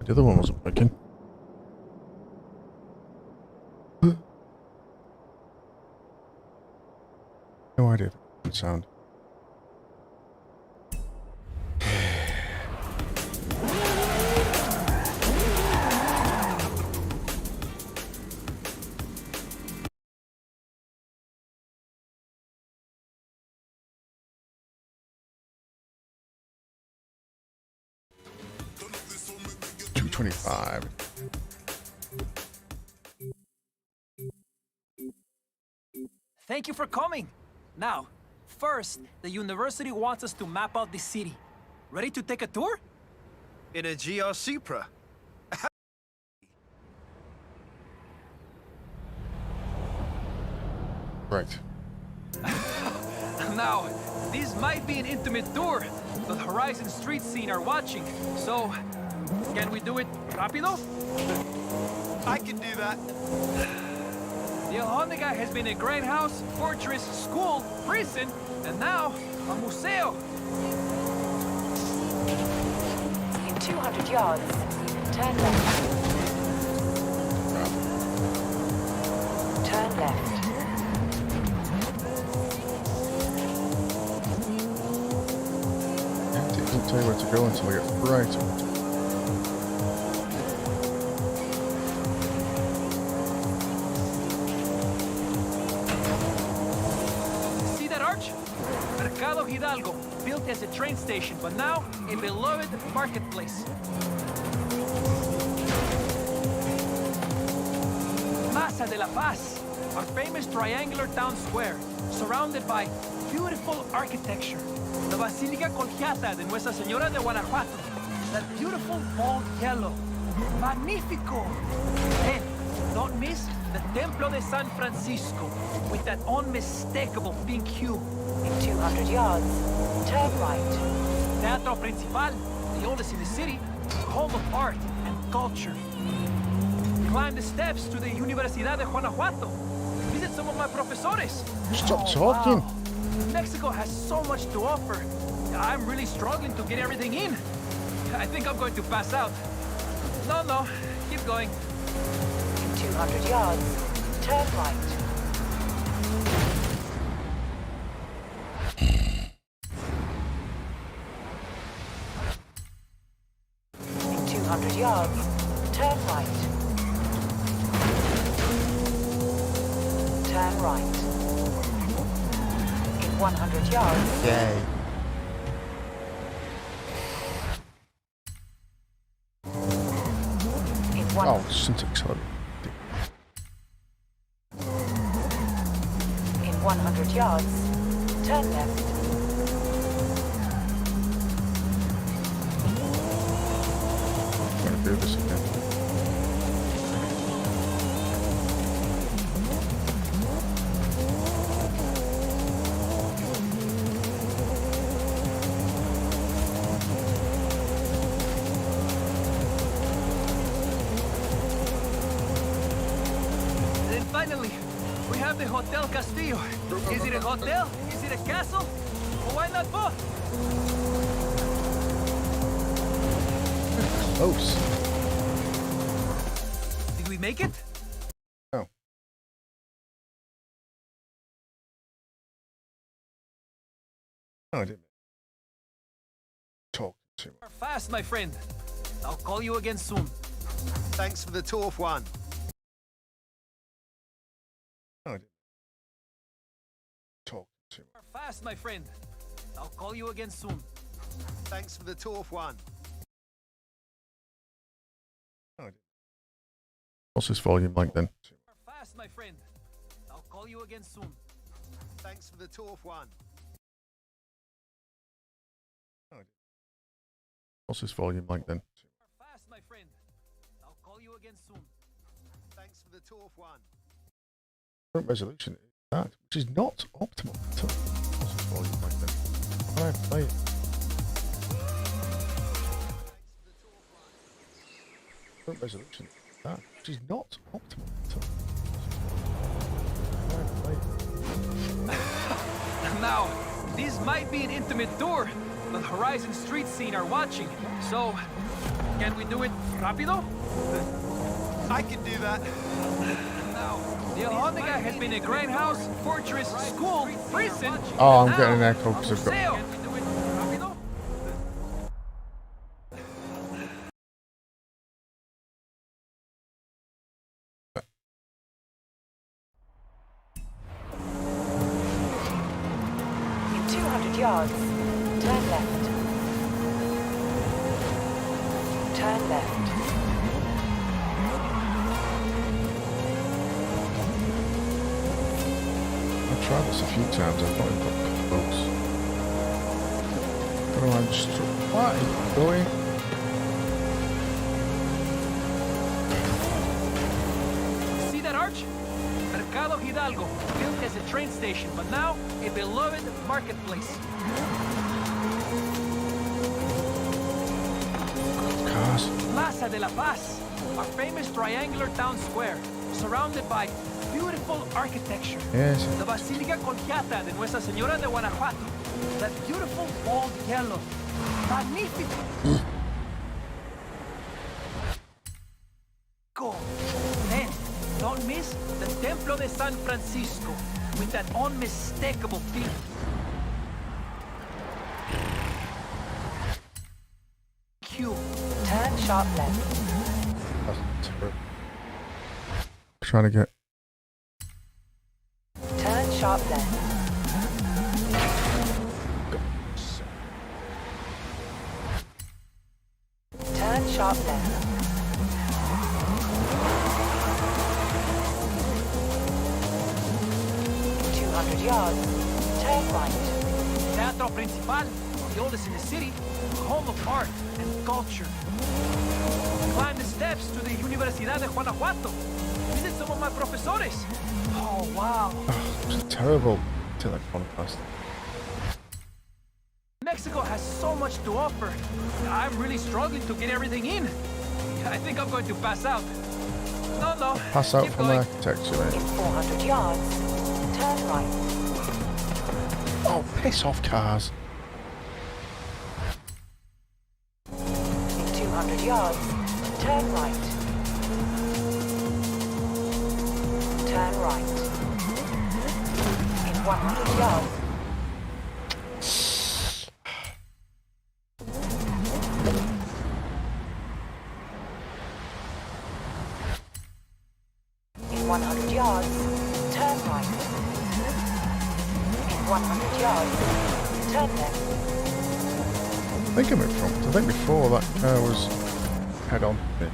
the other one wasn't working. No idea if it would sound. $225. Thank you for coming. Now, first, the university wants us to map out the city. Ready to take a tour? In a GR Supra. Right. Now, this might be an intimate tour, but Horizon street scene are watching. So, can we do it rapido? I can do that. The Alhóndiga has been a great house, fortress, school, prison, and now a museo. In 200 yards, turn left. Turn left. It doesn't tell you where to go until I get right on it. See that arch? Mercado Hidalgo, built as a train station, but now a beloved marketplace. Plaza de la Paz, our famous triangular town square, surrounded by beautiful architecture. The Basílica Colegiata de Nuestra Señora de Guanajuato, that beautiful bold yellow. Magnifico! And don't miss the Templo de San Francisco, with that unmistakable pink hue. In 200 yards, turn right. Teatro Principal, the oldest in the city, home of art and culture. Climb the steps to the Universidad de Guanajuato. Visit some of my profesores. Stop talking. Wow. Mexico has so much to offer. I'm really struggling to get everything in. I think I'm going to pass out. No, keep going. In 200 yards, turn right. In 200 yards, turn right. Turn right. In 100 yards, Yay. in one. Oh, syntax hard. In 100 yards, turn left. I'm gonna do this again. Then finally, we have the Hotel Castillo. Is it a hotel? Is it a castle? Or why not both? Close. Did we make it? Oh. No, I didn't. Talk too much. Fast, my friend. I'll call you again soon. Thanks for the tour, Juan. No, I didn't. Talk too much. Fast, my friend. I'll call you again soon. Thanks for the tour, Juan. No, I didn't. What's this volume like then? Fast, my friend. I'll call you again soon. Thanks for the tour, Juan. No, I didn't. What's this volume like then? Fast, my friend. I'll call you again soon. Thanks for the tour, Juan. Current resolution is that, which is not optimal. What's this volume like then? How do I play it? Current resolution is that, which is not optimal. How do I play it? Now, this might be an intimate tour, the Horizon street scene are watching. So, can we do it rápido? I can do that. Now, the Alhóndiga has been a grindhouse, fortress, school, prison. Oh, and I'm getting an now, echo because I've got. museo. Can we do it rápido? In 200 yards, turn left. Turn left. I've tried this a few times. I've not even got close. Don't know. I'm just. Why are you going? See that arch? Mercado Hidalgo, built as a train station, but now a beloved marketplace. Cars. Plaza de la Paz, a famous triangular town square, surrounded by beautiful architecture. Yes. The Basílica Colegiata de Nuestra Señora de Guanajuato, that beautiful bold yellow. Magnifico! Then, don't miss the Templo de San Francisco, with that unmistakable feel. Q. Turn sharp left. That's terrible. Trying to get. Turn sharp left. Turn sharp left. In 200 yards, turn right. Teatro Principal, the oldest in the city, home of art and culture. Climb the steps to the Universidad de Guanajuato. Visit some of my profesores. Oh, wow. Oh, it's terrible. Till that contrast. Mexico has so much to offer. I'm really struggling to get everything in. I think I'm going to pass out. No. Pass out Keep from the going. architecture, In mate. 400 yards, turn right. Oh, piss off, cars. In 200 yards, turn right. Turn right. In 100 yards, in 100 yards, turn right. In 100 yards, turn left. I think I'm in front. I think before that car was head on. Yeah.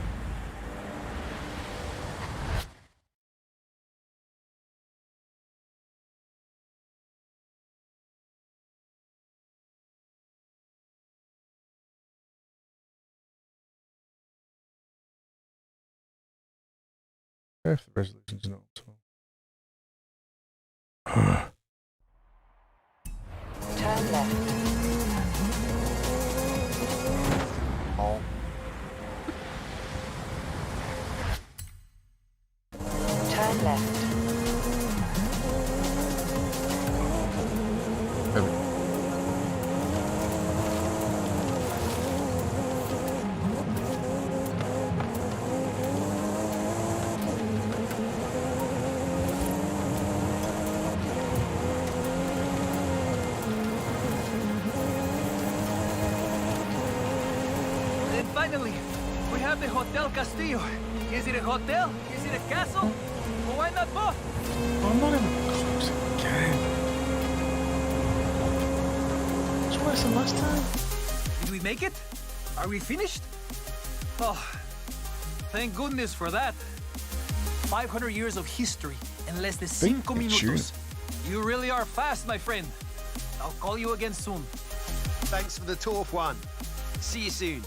If the resolution's not optimal. Turn left. Oh. Turn left. There we go. And finally, we have the Hotel Castillo. Is it a hotel? Is it a castle? Or why not both? I'm not even close again. It's worse than last time. Did we make it? Are we finished? Oh, thank goodness for that. 500 years of history in less than 5 Big minutos. You really are fast, my friend. I'll call you again soon. Thanks for the tour, Juan. See you soon.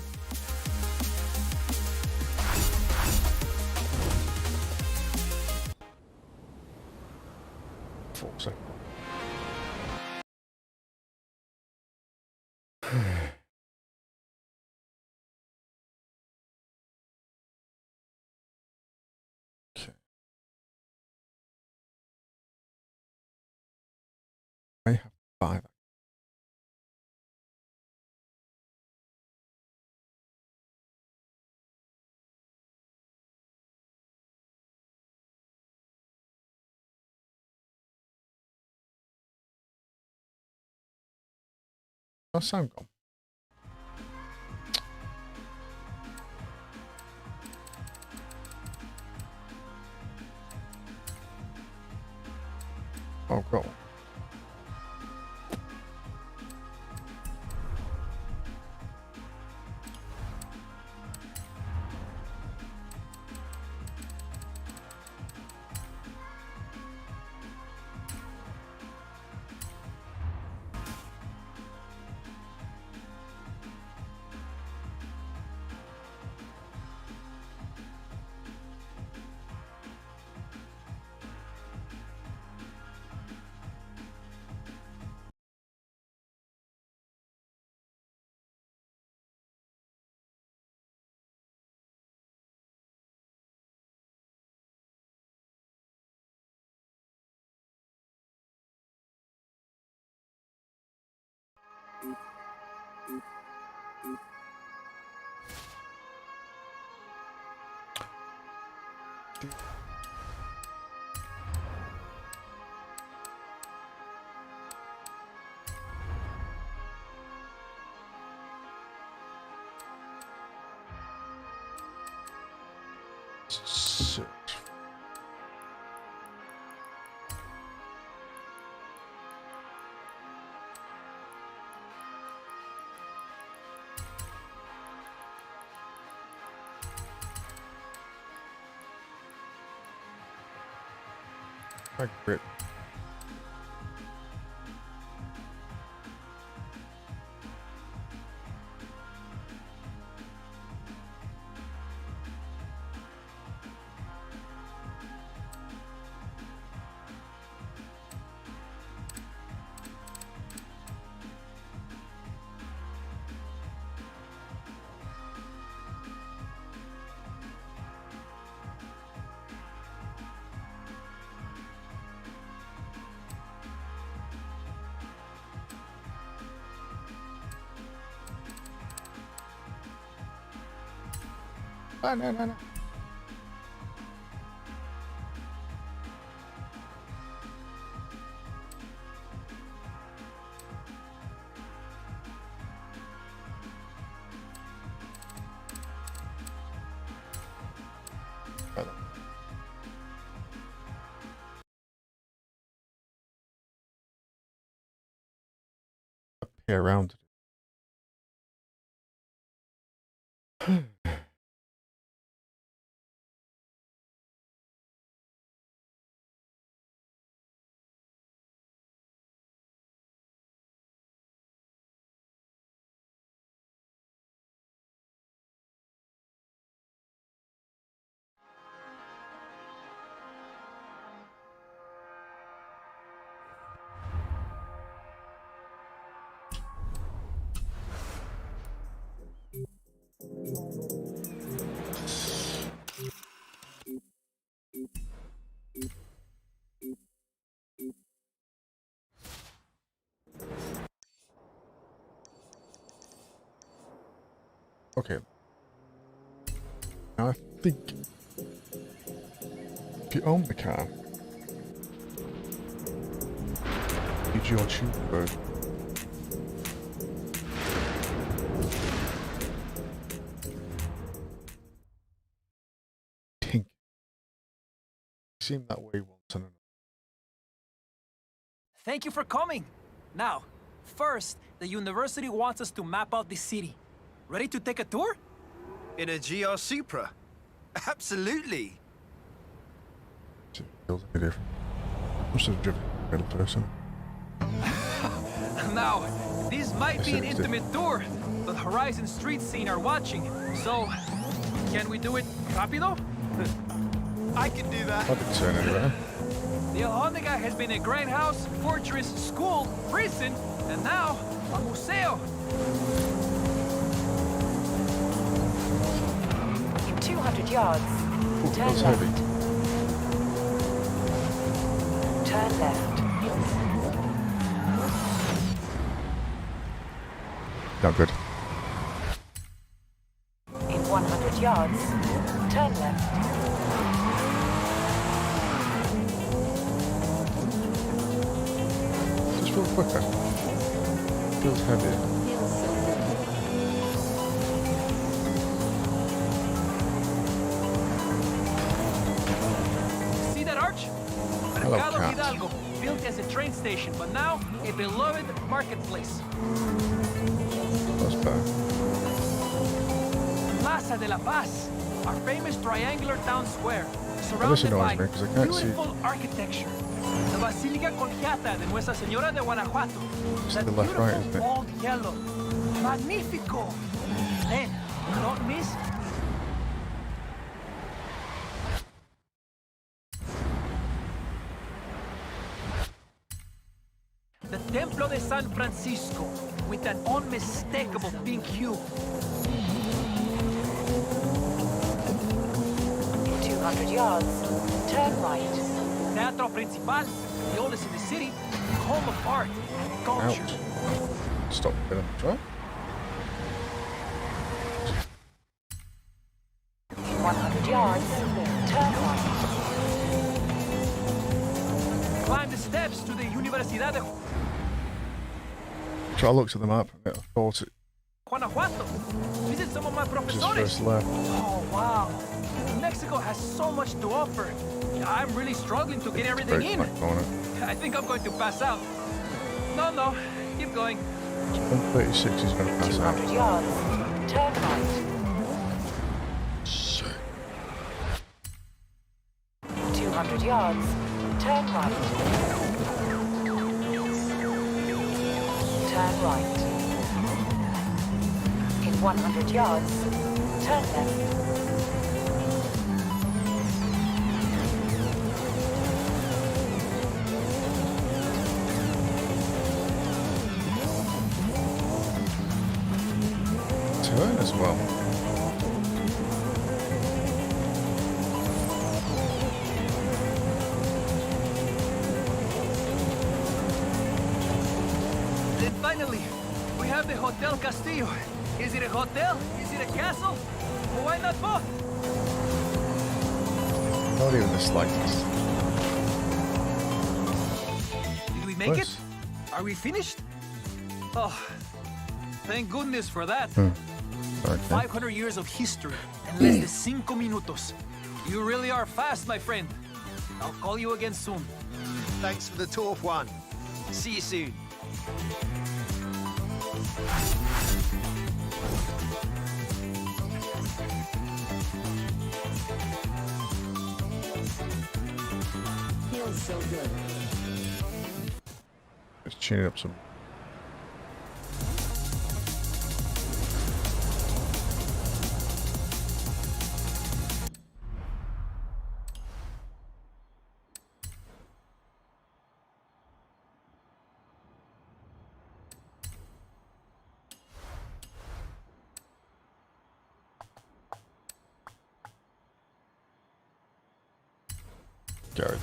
Forza. Okay. I have 5 my sound gone? Oh, got one. Search. Like Brit. Ah, no, no, no. Appear around. Okay. Now I think if you own the car, use your cheap version. Tink. Seemed that way once and another. Thank you for coming. Now, first, the university wants us to map out the city. Ready to take a tour? In a GR Supra? Absolutely. It feels any different. Must have driven a middle person. Now, this might be an Yes, intimate tour, but Horizon street scene are watching. So, can we do it rapido? I can do that. I didn't turn anywhere. The Alhóndiga has been a grindhouse, fortress, school, prison, and now a museo. In 200 yards, Ooh, turn that's left. heavy. Turn left. Not good. In 100 yards, turn left. Just feel quicker. Feels heavy. Hello, Mercado cat. Hidalgo, built as a train station, but now a beloved marketplace. That's better. Plaza de la Paz, our famous triangular town square, This surrounded annoys by me because I can't see. beautiful architecture. The Basílica Colgata de Nuestra Señora de Guanajuato. It's That the left, right, beautiful isn't it? old yellow. Magnifico! Then, don't miss the Templo de San Francisco with an unmistakable pink hue. In 200 yards, turn right. Teatro Principal, the oldest in the city, home of art and culture. Ouch. Stop a bit on the track. In 100 yards, turn right. Climb the steps to the Universidad de So I looked at the map and I thought it Guanajuato. Visit some of my was his profesores. first left. Oh, wow. Mexico has so much to offer. I'm really struggling to get everything Very in. back corner. I think I'm going to pass out. No, keep going. 136 is going to pass out. 200 yards, turn right. Shit. 200 yards, turn right. Turn right. In 100 yards, turn left. Turn as well. Then finally, we have the Hotel Castillo. Is it a hotel? Is it a castle? Well, why not both? Not even the slightest. Did we make it? Are we finished? Oh, thank goodness for that. Okay. 500 years of history in less than 5 minutos. You really are fast, my friend. I'll call you again soon. Thanks for the tour, Juan. See you soon. Feels so good. Let's tune it up some. Garrett.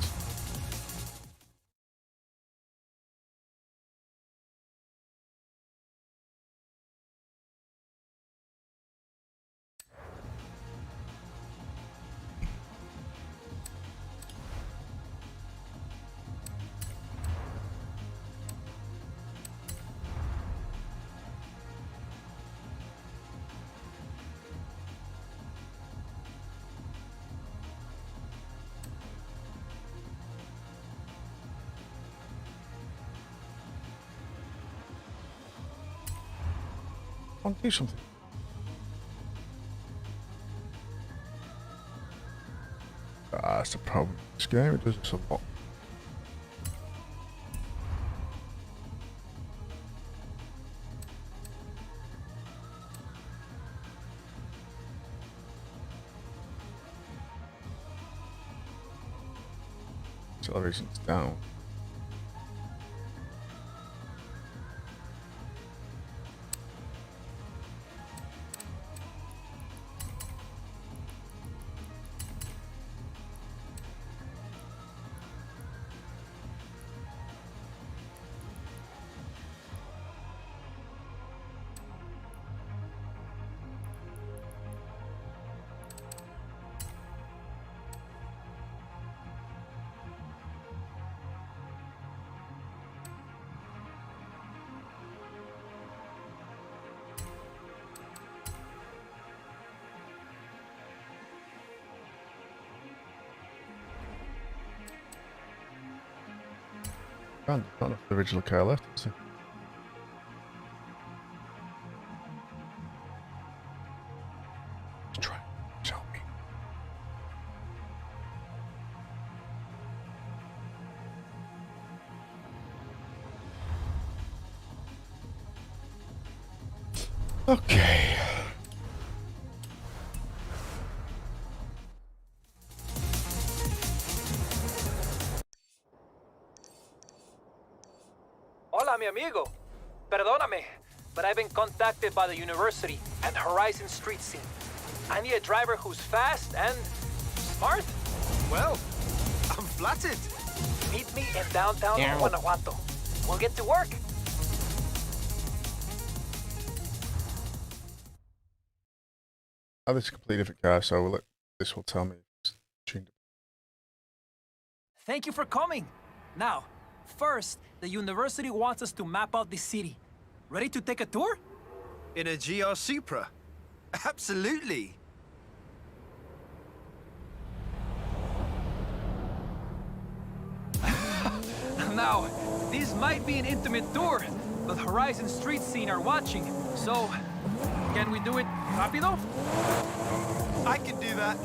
I'll do something. That's the problem. This game, it does this a lot. Acceleration's down. grand. Not enough of the original car left, is there? Let's try. Show me. Okay. Hola, mi amigo. Perdóname, but I've been contacted by the university and Horizon Street Scene. I need a driver who's fast and smart. Well, I'm flattered. Meet me in downtown Guanajuato. We'll get to work. Oh, this is a completely different car, so this will tell me if it's tuned. Thank you for coming. Now, first, the university wants us to map out the city. Ready to take a tour? In a GR Supra. Absolutely. Now, this might be an intimate tour, but Horizon Street Scene are watching. So, can we do it rápido? I can do that.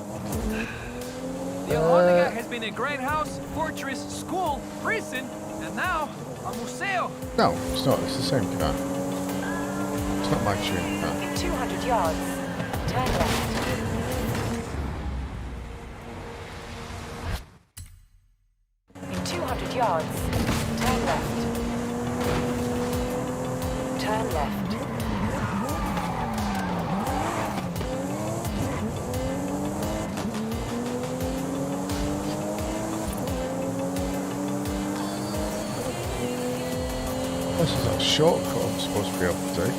The Alhóndiga has been a great house, fortress, school, prison, and now a museo. No, it's not. It's the same car. It's not my tuned car. In 200 yards, turn left. In 200 yards, turn left. Turn left. This is a shortcut I'm supposed to be able to take.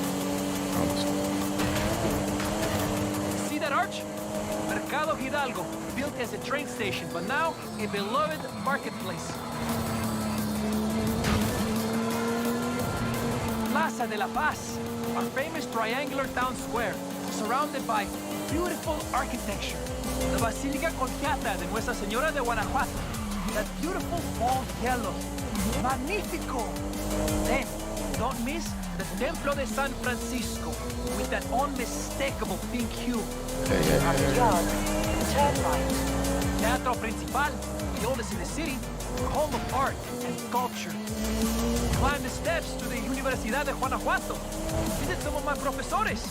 See that arch? Mercado Hidalgo, built as a train station, but now a beloved marketplace. Plaza de la Paz, our famous triangular town square, surrounded by beautiful architecture. The Basílica Colgata de Nuestra Señora de Guanajuato, that beautiful fall yellow. Magnifico! Then, don't miss the Templo de San Francisco, with that unmistakable pink hue. 200 yards, turn right. Teatro Principal, the oldest in the city, a home of art and culture. Climb the steps to the Universidad de Guanajuato. Visit some of my profesores.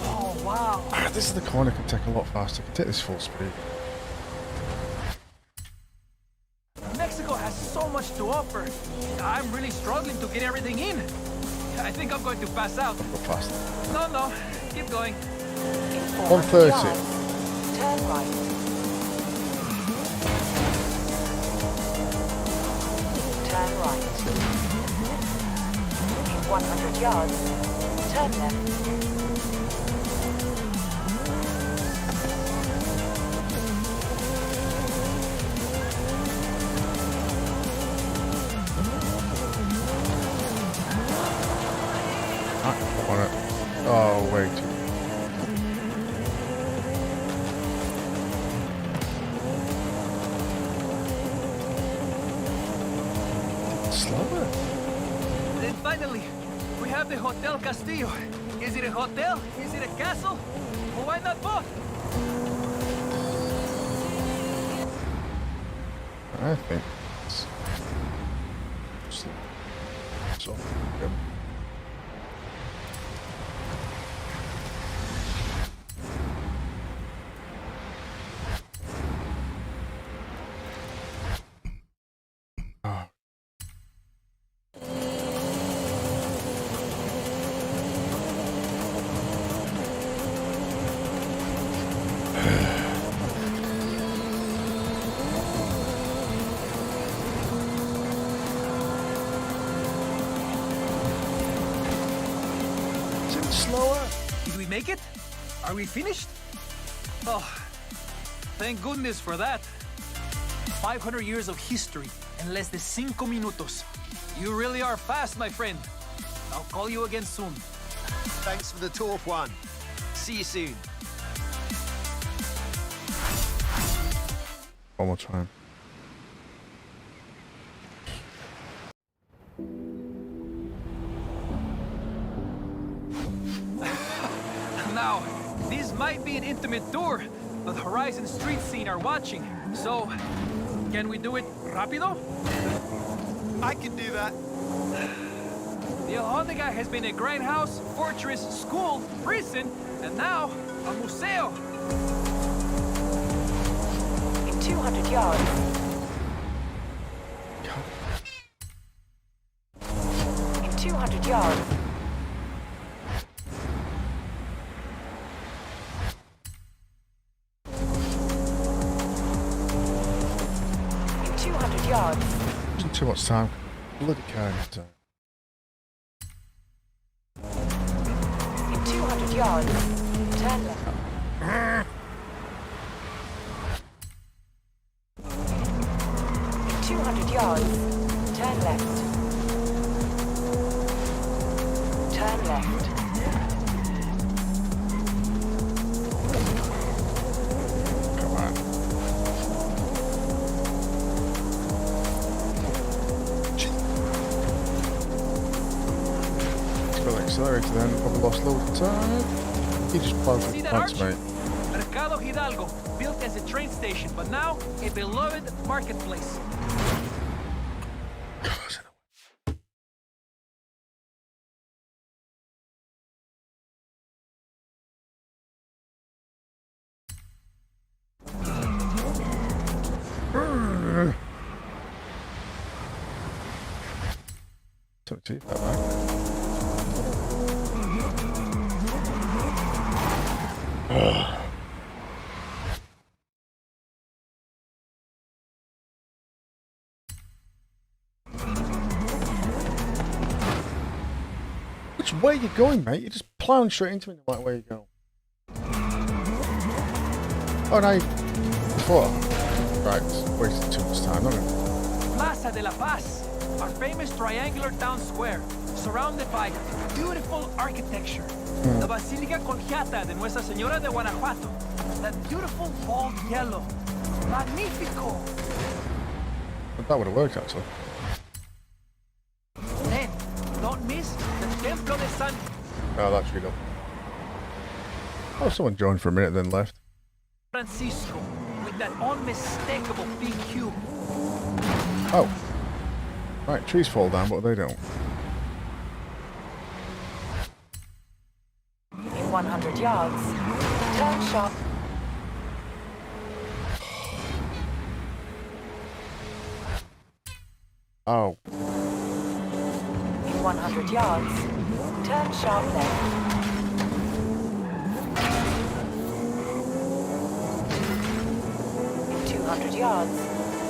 Oh, wow. This is the corner. Can take a lot faster. Can take this full speed. Mexico has so much to offer. I'm really struggling to get everything in. I think I'm going to pass out. Go faster. No, keep going. In 130. 400 yards, turn right. Turn right. In 100 yards, turn left. Oh, wait. Slower. And finally, we have the Hotel Castillo. Is it a hotel? Is it a castle? Well, why not both? I think it's so good. Slower. Did we make it? Are we finished? Oh, thank goodness for that. 500 years of history in less than 5 minutos. You really are fast, my friend. I'll call you again soon. Thanks for the tour, Juan. See you soon. One more time. intimate tour, but Horizon street scene are watching. So, can we do it rápido? I can do that. The Alhóndiga has been a grindhouse, fortress, school, prison, and now a museo. In 200 yards. In 200 yards. In 200 yards. Isn't too much time. Bloody carrying the time. In 200 yards. Turn left. In 200 yards. Turn left. Turn left. Come on. Let's go accelerator then. Probably lost loads of time. He just plowed See through that plants, arch? mate. Mercado Hidalgo, built as a train station, but now a beloved marketplace. Took to that right. Which way are you going, mate? You're just plowing straight into me no matter where you go. Oh, no. Before. Right, wasted too much time, haven't I? Plaza de la Paz, our famous triangular town square, surrounded by beautiful architecture. The Basílica Colegiata de Nuestra Señora de Guanajuato, that beautiful bald yellow. Magnifico! But that would have worked, actually. Then, don't miss the Templo de San Oh, that's good. Oh, someone joined for a minute, then left. Francisco, with that unmistakable big cube. Oh. Right, trees fall down, but they don't. In 100 yards. Turn sharp. Oh. In 100 yards. Turn sharp left. In 200 yards.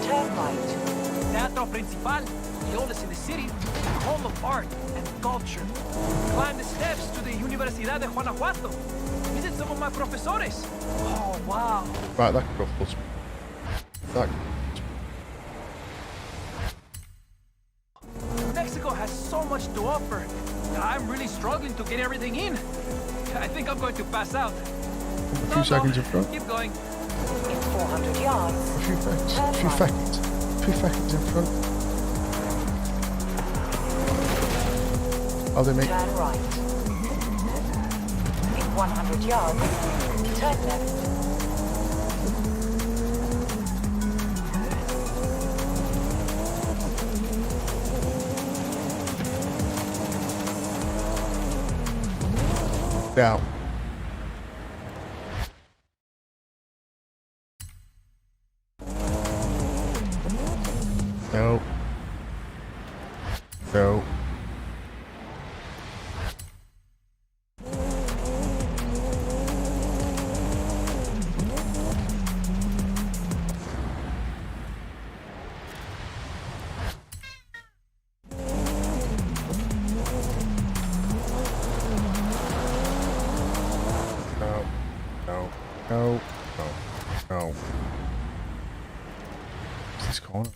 Turn right. Teatro Principal, the oldest in the city, home of art and culture. Climb the steps to the Universidad de Guanajuato. Visit some of my profesores. Oh, wow. Right, that could go full speed. That. Mexico has so much to offer. I'm really struggling to get everything in. I think I'm going to pass out. A few seconds in front. Keep going. In 400 yards. A few seconds. Turn A few right. seconds. A few seconds in front. Oh, they make. Turn right. In 100 yards. Turn left. Down. No. No. No. No. No. No. No. What's this corner?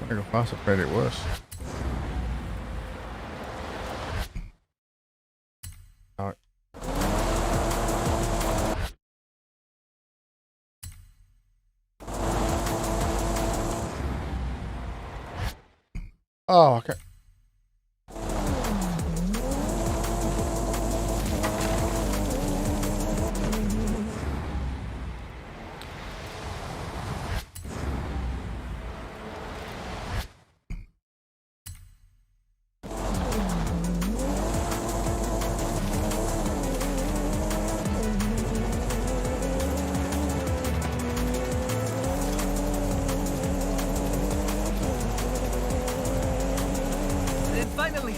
Trying to go faster, made it worse. Alright. Oh, okay. And finally,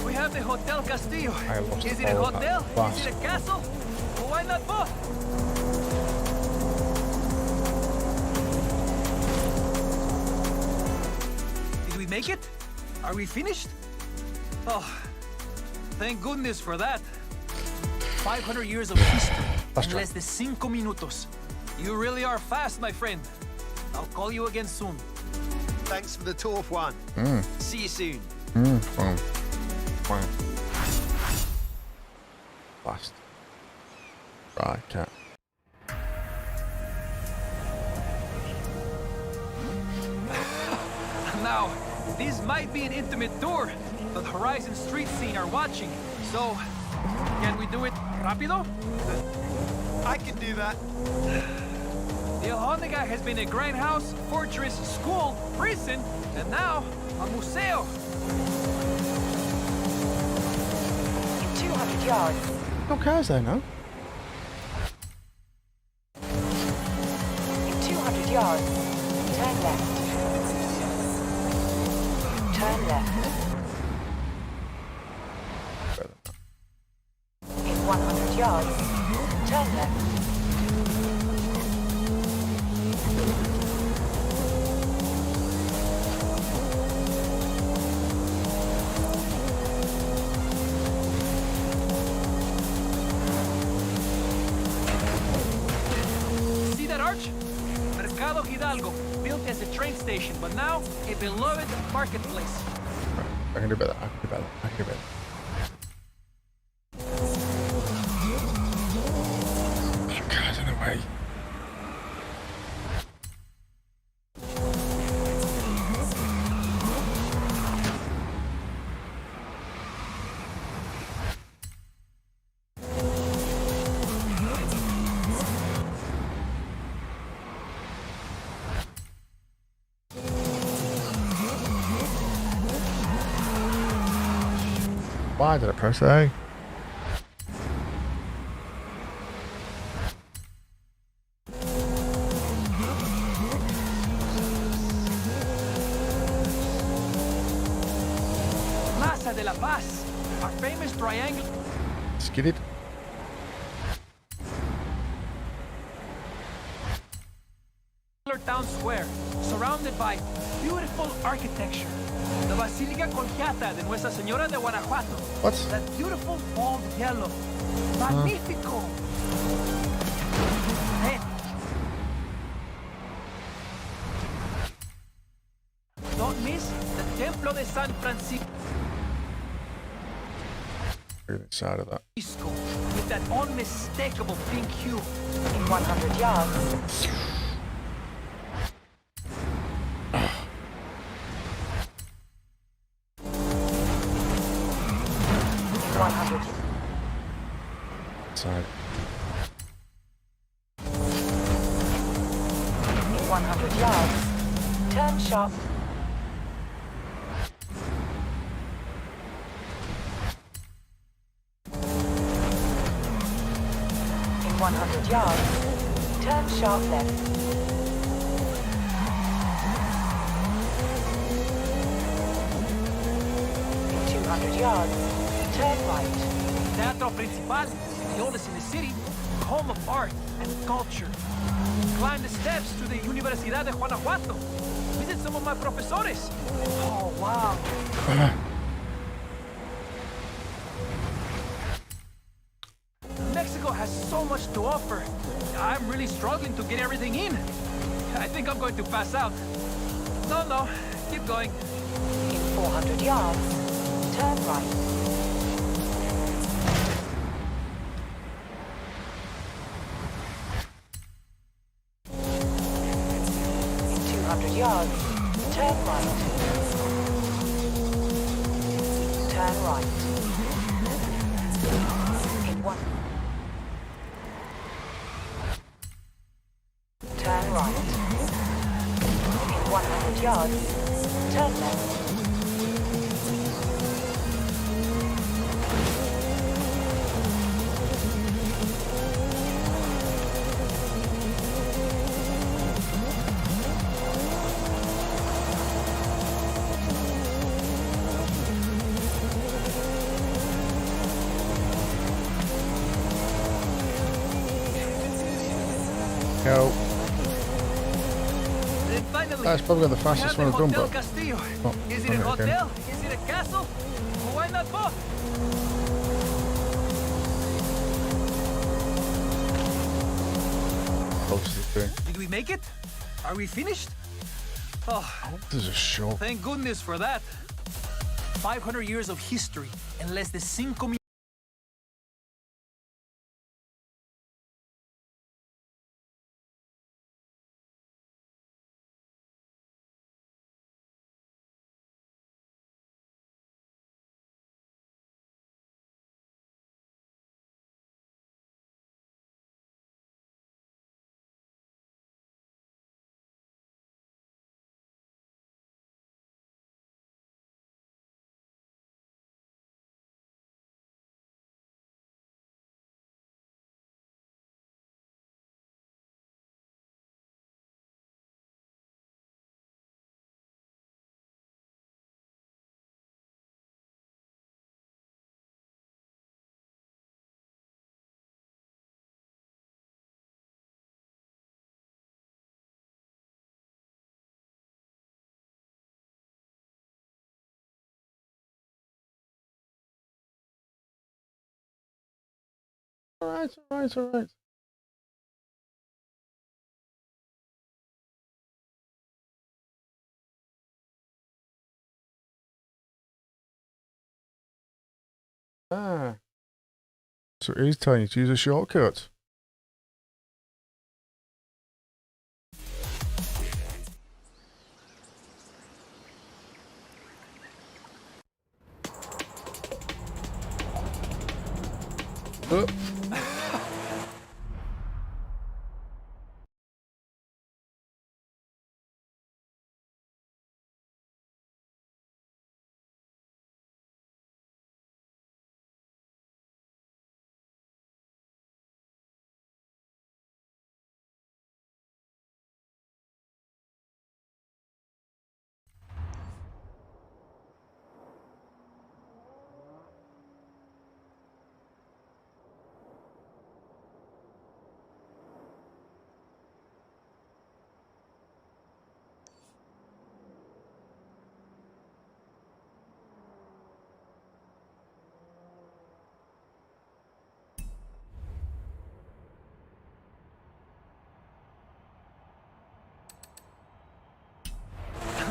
we have the Hotel Castillo. I lost Is it a all of that hotel? fast. Is it a castle? Well, why not both? Did we make it? Are we finished? Oh, thank goodness for that. 500 years of history That's in true. less than 5 minutos. You really are fast, my friend. I'll call you again soon. Thanks for the tour, Juan. See you soon. Fine. Fine. Fast. Right, cat. Now, this might be an intimate tour, but Horizon Street Scene are watching. So, can we do it rápido? I can do that. The Alhóndiga has been a grindhouse, fortress, school, prison, and now a museo. In 200 yards, No cars there, no? in 200 yards, turn left. Turn left. In 100 yards, turn left. See that arch? Mercado Hidalgo, built as a train station, but now a beloved marketplace. I can do better. I can do better. I can do better. Cars in the way. Why did I press A? Plaza de la Paz, our famous triangle. Skidded. Town square, surrounded by beautiful architecture. The Basílica Colegiata de Nuestra Señora de Guanajuato. What? That beautiful old yellow. Magnifico! Hey. Don't miss the Templo de San Francisco Look at the side of that. with that unmistakable pink hue. In 100 yards, 100. Side. In 100 yards, turn sharp. In 100 yards, turn sharp left. In 200 yards, turn right. Teatro Principal, the oldest in the city, home of art and culture. Climb the steps to the Universidad de Guanajuato. Visit some of my profesores. Oh, wow. Mexico has so much to offer. I'm really struggling to get everything in. I think I'm going to pass out. No, Keep going. In 400 yards, turn right. In 200 yards, turn right. Turn right. In one. Turn right. In 100 yards, turn left. No. And finally, That's probably the fastest we one have I've the done, Hotel but Castillo. oh, Is it a done it again. hotel? Is it a castle? Why not both? Close to the thing. Did we make it? Are we finished? Oh, There's a show. thank goodness for that. 500 years of history in less than 5 minutes. Alright. Ah. So he's telling you to use a shortcut. Oh.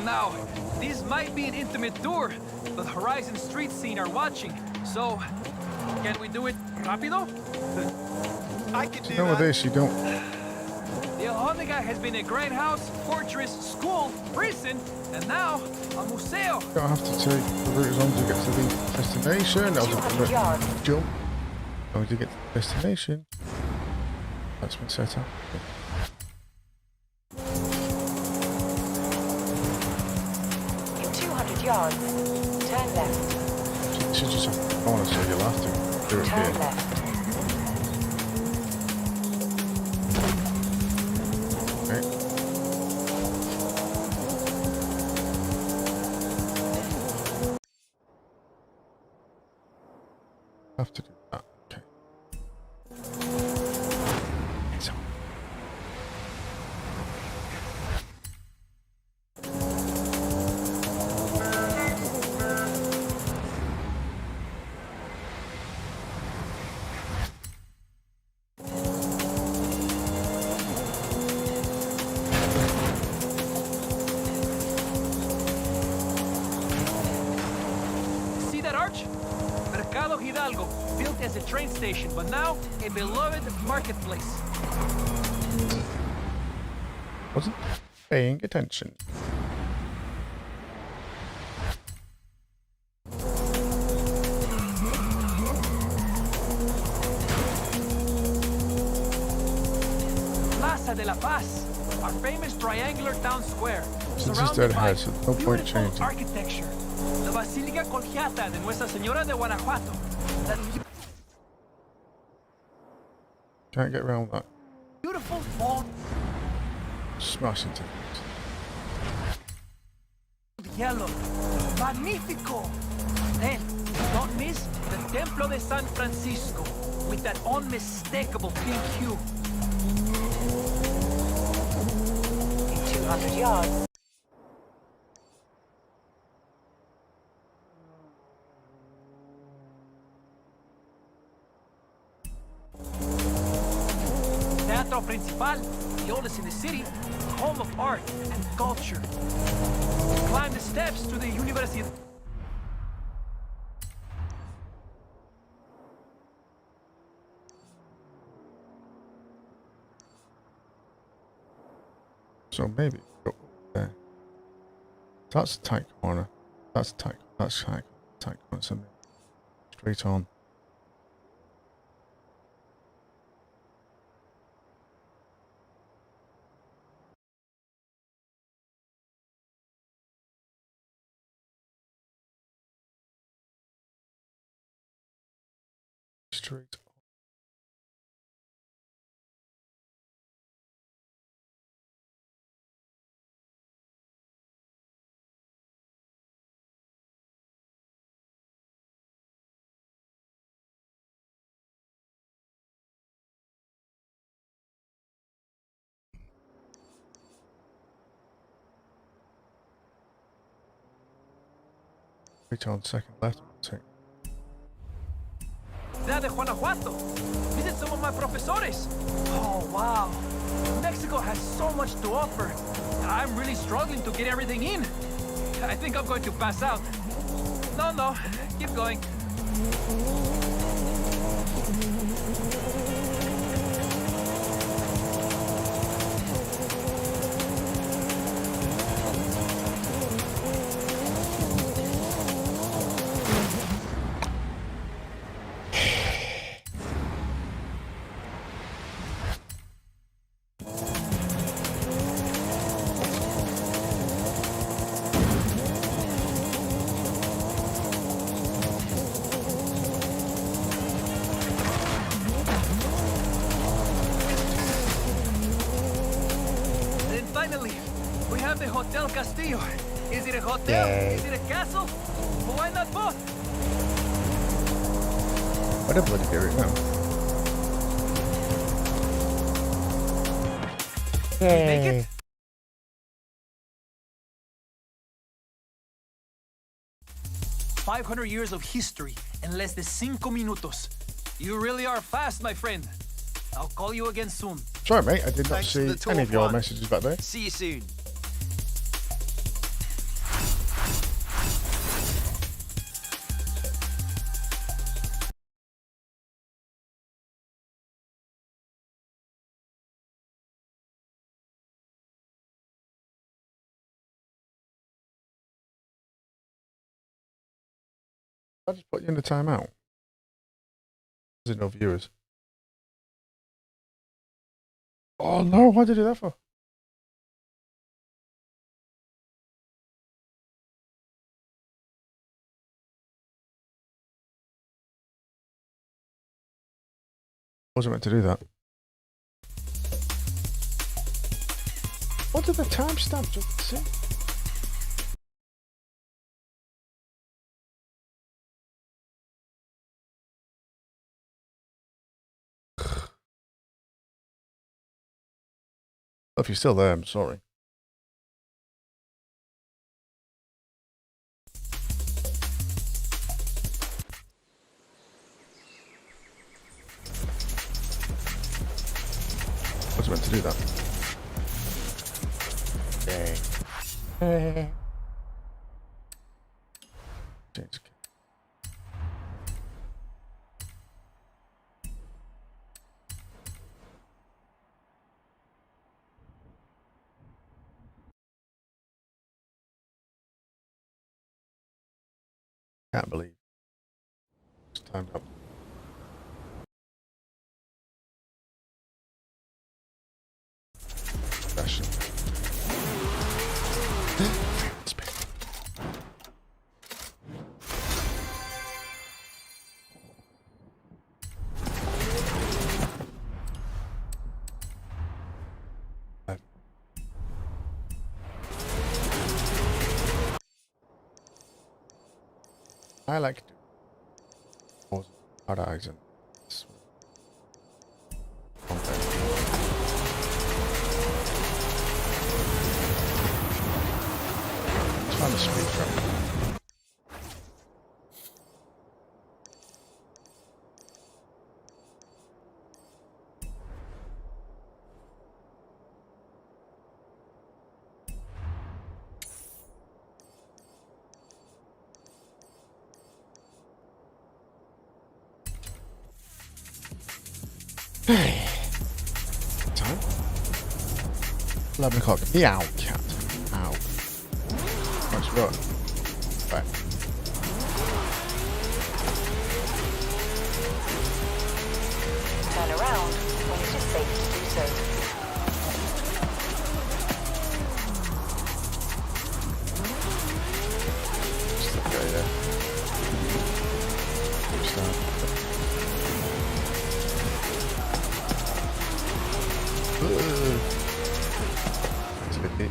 Now, this might be an intimate tour, but Horizon street scene are watching. So, can we do it rapido? I can do You know with that. this, you don't. The Alhóndiga has been a great house, fortress, school, prison, and now a museo. You don't have to take the route as long as you get to the destination. I'll just 200 yards. jump. As long as you get to the destination. That's been set up. In 200 yards, turn left. This is just a corner, so you'll have to do it Turn here. left. Okay. Have to do that. Okay. So. Hidalgo, built as a train station, but now a beloved marketplace. Wasn't paying attention. Plaza de la Paz, our famous triangular town square, Since it's surrounded dead by house, there's no point beautiful changing. architecture. The Basílica Colegiata de Nuestra Señora de Guanajuato. That Can't get around that. beautiful fall Smash into things. yellow. Magnifico! Then, don't miss the Templo de San Francisco with that unmistakable pink hue. In 200 yards, Teatro Principal, the oldest in the city, home of art and culture. Climb the steps to the Universidad. So maybe go up there. That's a tight corner. That's tight. That's tight. Tight corner. So maybe straight on. Straight on. Straight on. Second left. Second. Ciudad de Guanajuato. Visit some of my profesores. Oh, wow. Mexico has so much to offer. I'm really struggling to get everything in. I think I'm going to pass out. No, keep going. Finally, we have the Hotel Castillo. Is it a hotel? Yay. Is it a castle? Well, why not both? I don't bloody get it now. Make it? "500 years of history in less than 5 minutos. You really are fast, my friend. I'll call you again soon." Sorry, mate. I did not Thanks for see the talk, any of your one. messages back there. See you soon. I just put you in the timeout. There's no viewers. Oh no! Why did I do that for? Wasn't meant to do that. What did the timestamp just say? If you're still there, I'm sorry. I was meant to do that. Yay. Change. Can't believe it's timed up. Fashion. I like to pause hard eyes and content. Let's find a speed trap. Time? 11 o'clock. Meow, cat. Ow. Let's run. Right. Turn around when it is safe to do so. Just go there. Start. It's licky.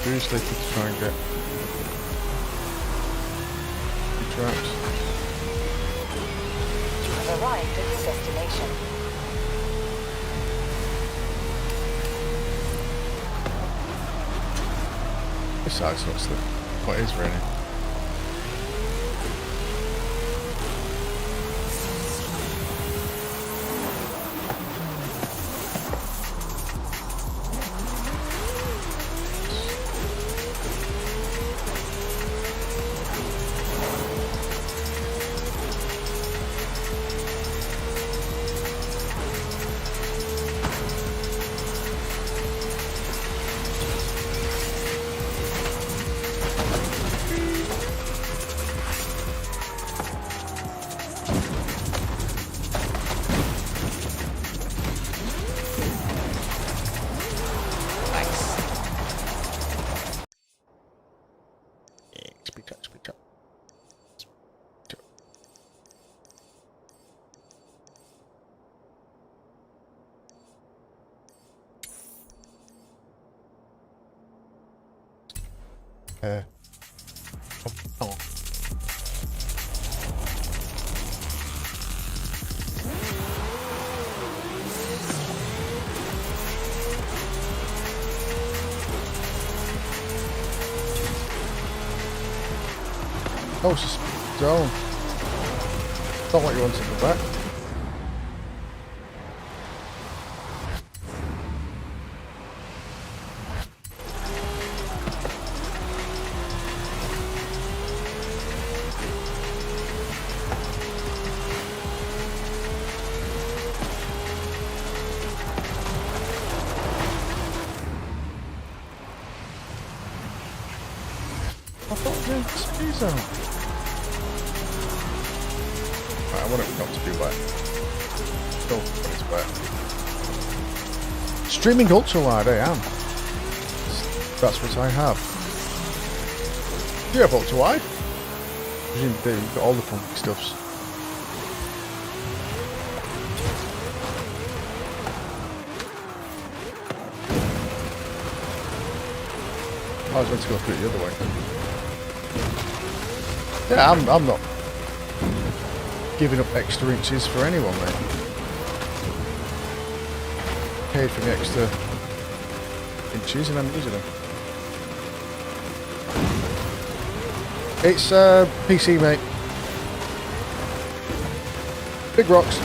Seriously, to try and get traps. You have arrived at your destination. Besides, what's the what is really? Speak up. Oh. Oh, it's just zone. Not what you wanted with that. I thought it was a speed zone. Right, I want it not to be wet. Still, when it's wet. Streaming ultra wide, I am. That's what I have. Do you have ultra wide? I presume you do. You've got all the funky stuffs. I was meant to go through it the other way. Yeah, I'm not giving up extra inches for anyone, mate. Paid for the extra inches and I'm using them. It's PC, mate. Big rocks.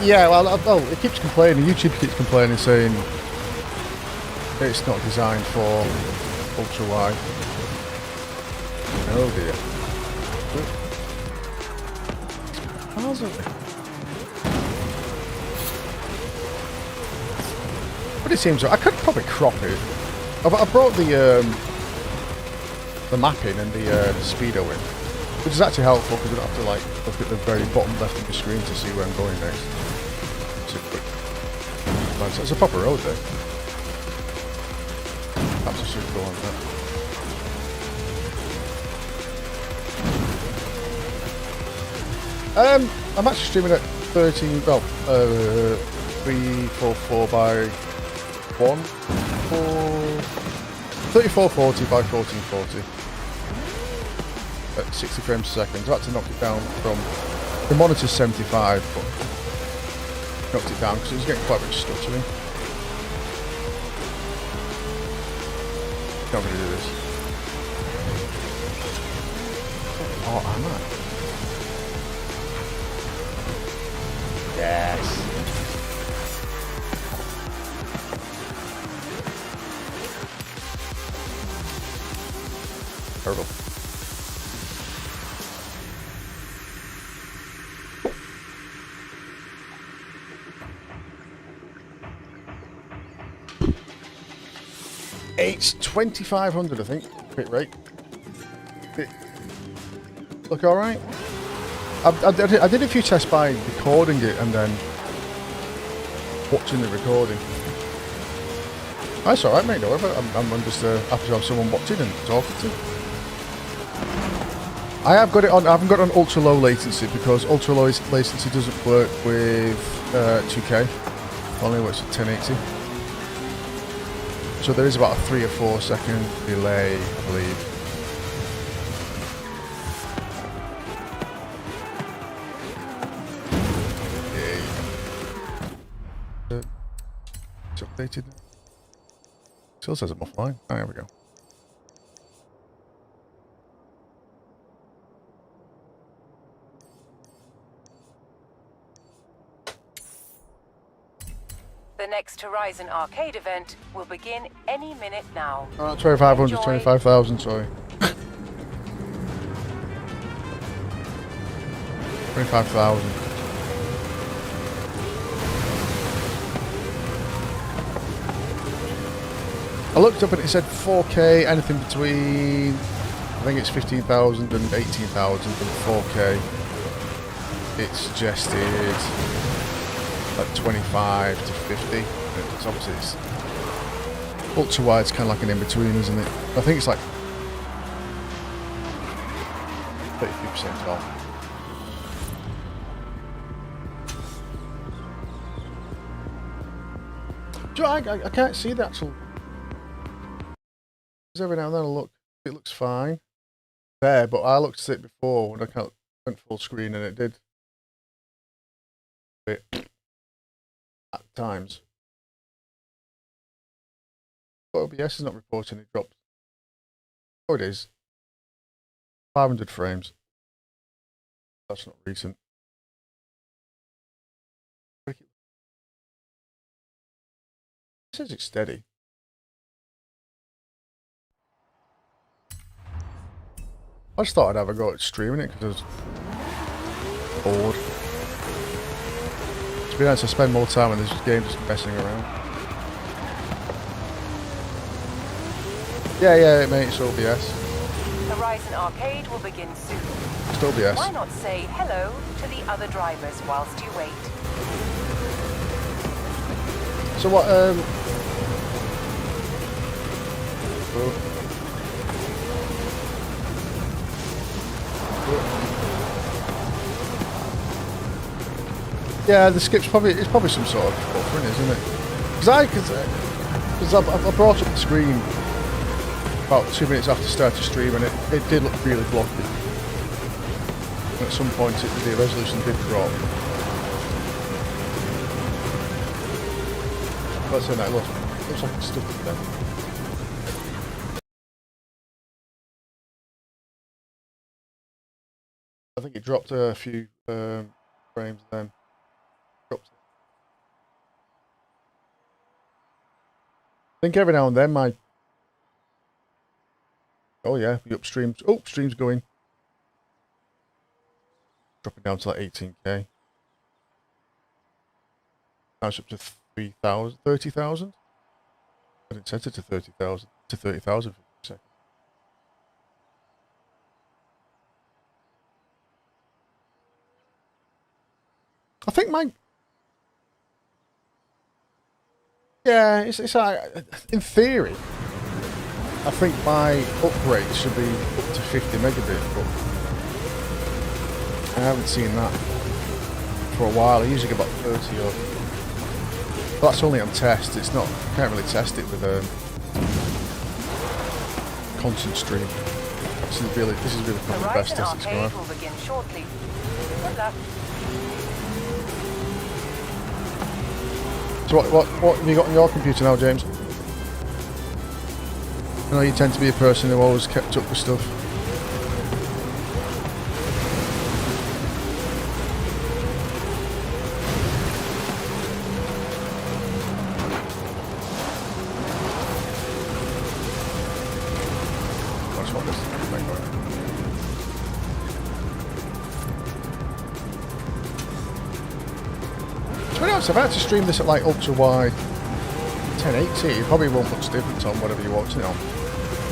Yeah, well, it keeps complaining. YouTube keeps complaining, saying it's not designed for ultra wide. Oh dear. How's it? But it seems I could probably crop it. I brought the mapping and the speedo in, which is actually helpful because I don't have to like look at the very bottom left of the screen to see where I'm going next. It's a proper road there. Perhaps I should go on that. I'm actually streaming at 344 by 3440 by 1440 at 60 frames a second. I've had to knock it down from the monitor's 75, but knocked it down because it was getting quite a bit stuttering. Not going to do this. Oh, am I? Yes. Terrible. It's 2,500, I think. Bit rate. Look all right. I did a few tests by recording it and then watching the recording. That's all right, mate. No, I'm just happy to have someone watching and talking to. I haven't got it on ultra low latency because ultra low latency doesn't work with 2K. Only works at 1080. So there is about a 3 or 4 second delay, I believe. Okay. It's updated. Still says I'm offline. Oh, there we go. The next Horizon Arcade event will begin any minute now. 2,500, 25,000, sorry. 25,000. I looked up and it said 4K, anything between, I think it's 15,000 and 18,000, and 4K. It suggested like 25 to 50. It's obviously it's ultra wide's kind of like an in between, isn't it? I think it's like 33% off. Do you know, I can't see the actual. Because every now and then I look, it looks fine there, but I looked at it before when I went full screen and it did it at times. But OBS is not reporting it dropped. Oh, it is. 500 frames. That's not recent. It says it's steady. I just thought I'd have a go at streaming it because I was bored. To be honest, I spend more time on this game just messing around. Yeah, mate, it's OBS. Horizon Arcade will begin soon. It's OBS. Why not say hello to the other drivers whilst you wait? So what, oh. Yeah, the skip's probably some sort of buffering, isn't it? Because I brought up the screen about 2 minutes after start to stream and it did look really blocky. And at some point the resolution did drop. But so now it looks like it's stuck again. I think it dropped a few frames then. I think every now and then my Oh yeah, the upstream. Oh, upstream's going. Dropping down to like 18k. Now it's up to 3,000, 30,000. I didn't set it to 30,000 to 30,000 for a second. I think my it's in theory. I think my upgrade should be up to 50 megabit, but I haven't seen that for a while. I usually get about 30 or. But that's only on test. It's not. Can't really test it with a constant stream. This is really probably the best test it's going to will begin shortly. Good luck. So what have you got on your computer now, James? I know you tend to be a person who always kept up with stuff. That's what this thing going. To be honest, if I had to stream this at like ultra wide 1080, it probably won't much difference on whatever you're watching it on.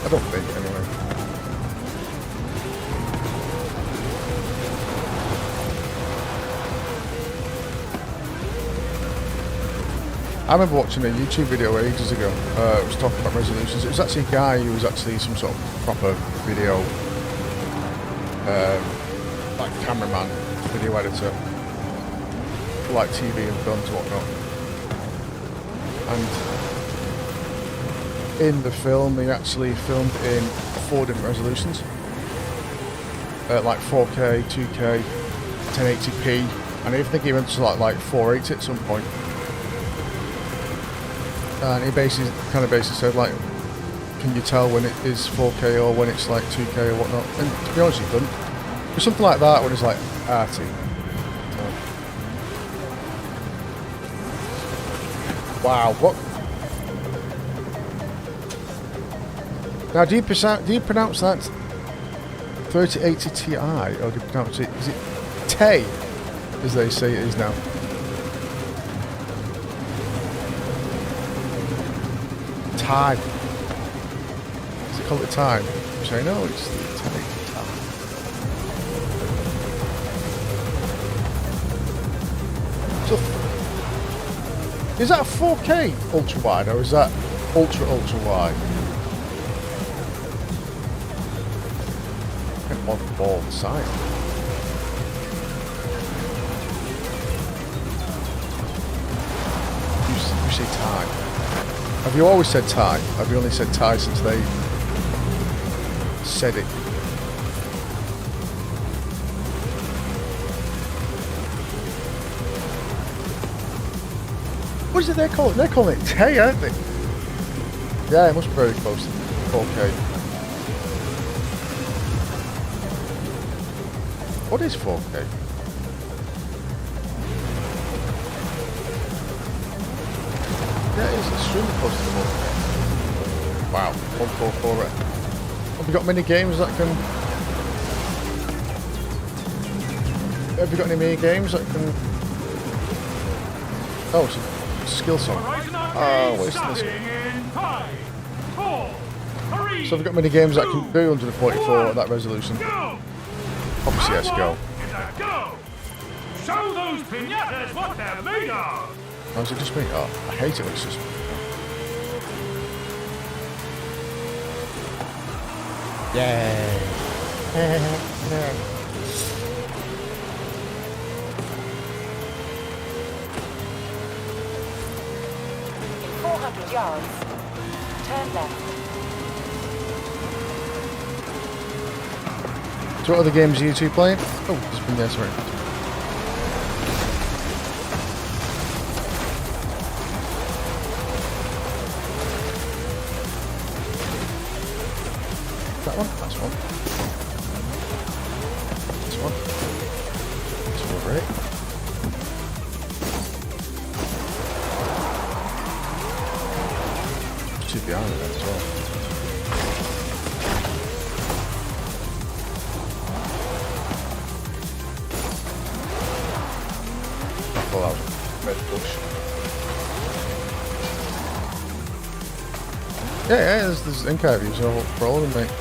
I don't think, anyway. I remember watching a YouTube video ages ago. It was talking about resolutions. It was actually a guy who was actually some sort of proper video, like cameraman, video editor, for like TV and films and whatnot. And in the film, he actually filmed in 4 different resolutions, like 4K, 2K, 1080p, and I think he went to like 480 at some point. And he basically said, like, can you tell when it is 4K or when it's like 2K or whatnot? And to be honest, you couldn't. But something like that when it's like arty. Wow, what? Now, do you pronounce that 3080 Ti, or do you pronounce it? Is it Tay, as they say it is now? Time. Is it called it time? Which I know it's the time. So, is that a 4K ultra wide or is that ultra wide? On the ball side. You say time. Have you always said Thai? Have you only said Thai since they said it? What is it they're calling it? They're calling it Tay, aren't they? Yeah, it must be very close to 4K. What is 4K? Yeah, it's extremely close to the 4K. Wow, 144. Have you got many games that can... Have you got any mini games that can... Oh, it's a skill song. Oh, wasting this. So have you got many games that can do 144 at that resolution? Obviously, yes, go. Show those piñatas what they're made of! Oh, is it just me? Oh, I hate it when it's just me. Yay! In 400 yards, turn left. So what other games are you two playing? Oh, it's been there, sorry. That one? That's one. This one. This one over it. Two behind it as well. red bush. Yeah, there's in-car views for all of them, mate.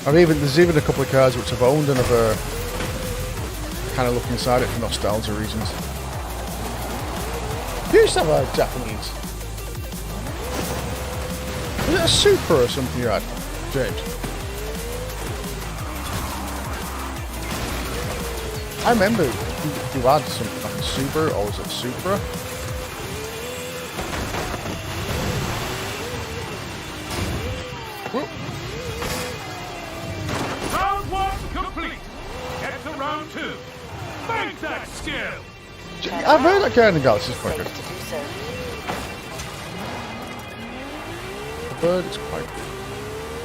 There's even a couple of cars which I've owned and I've kind of looked inside it for nostalgia reasons. You used to have a Japanese. Was it a Supra or something you had, James? I remember you had something like a Supra, or was it Supra? Whoop. Round 1 complete. Get to round 2. Make that skill. I've heard that Guardian of the Galaxy is quite good. I've heard it's quite good.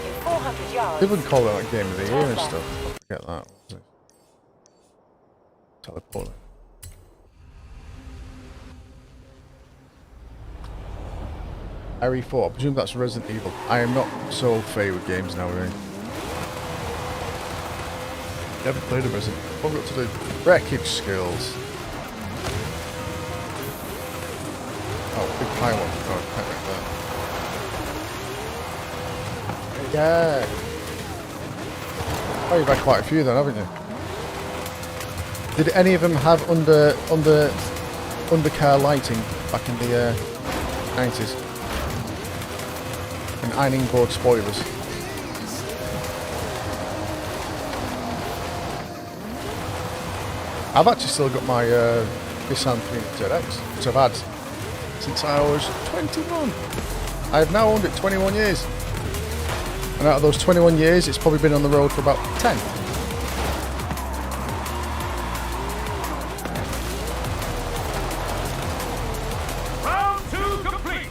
In 400 yards. People can call it like Game of the Year and stuff. I forget that. Was it? Teleporter. RE4, I presume that's Resident Evil. I am not so familiar with games now, really. Never played a Resident Evil. What have we got to do? Wreckage skills. Oh, big high one. Oh, I can't make that. Yeah. Oh, you've had quite a few then, haven't you? Did any of them have undercar lighting back in the 90s? And ironing board spoilers? I've actually still got my Nissan 300ZX, which I've had since I was 21. I have now owned it 21 years. And out of those 21 years, it's probably been on the road for about 10. Round 2 complete.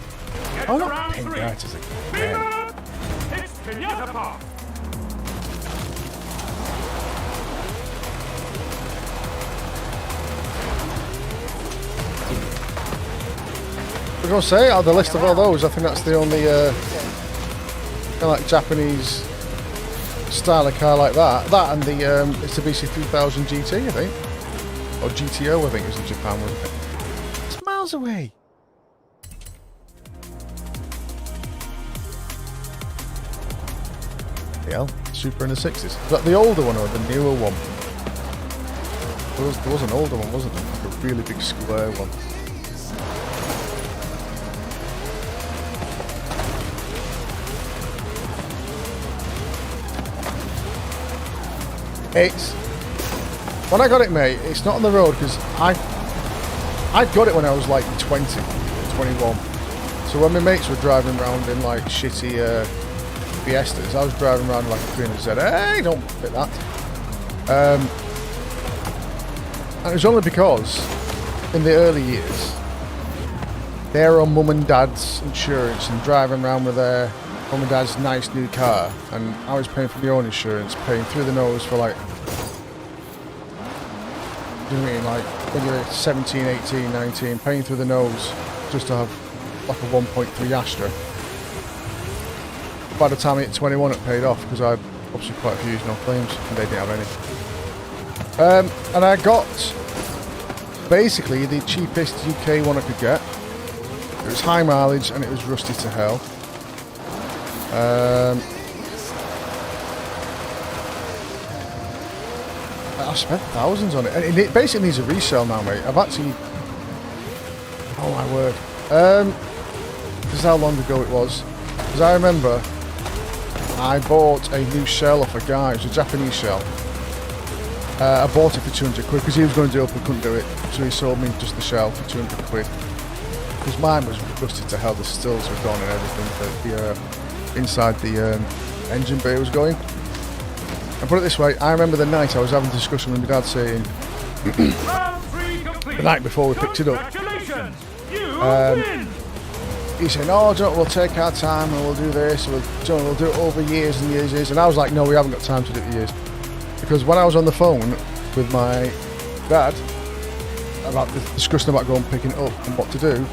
Get Oh, to not round 3. Pinata. Viva! It's Pinata Park. I was going to say, out of the list of all those, I think that's the only kind of like Japanese style of car like that. That and the Mitsubishi 3000 GT, I think. Or GTO, I think is in Japan, wasn't it? It's miles away. Yeah, Super in the 60s. Is that the older one or the newer one? There was an older one, wasn't there? Like a really big square one. It's when I got it, mate. It's not on the road because I got it when I was like 20, 21. So when my mates were driving around in like shitty Fiestas, I was driving around like a 300Z. Hey, don't fit that. And it was only because in the early years they were on mum and dad's insurance and driving around with their mum and dad's nice new car, and I was paying for my own insurance, paying through the nose for like, you know what I mean, like when you're 17, 18, 19, paying through the nose just to have like a 1.3 Astra. By the time I hit 21 it paid off because I had obviously quite a few no claims and they didn't have any. And I got basically the cheapest UK one I could get. It was high mileage and it was rusty to hell. I spent thousands on it, and it basically needs a resale now, mate. I've actually, oh my word, this is how long ago it was. Because I remember I bought a new shell off a guy. It was a Japanese shell. I bought it for 200 quid because he was going to do it but couldn't do it, so he sold me just the shell for 200 quid. Because mine was rusted to hell. The stills were gone and everything. The inside the engine bay was going. And put it this way, I remember the night I was having a discussion with my dad saying, the night before we picked it up, he said, "Oh, we'll take our time and we'll do this, we'll do it over years and years and years." And I was like, "No, we haven't got time to do it for years." Because when I was on the phone with my dad about the discussion about going picking it up and what to do,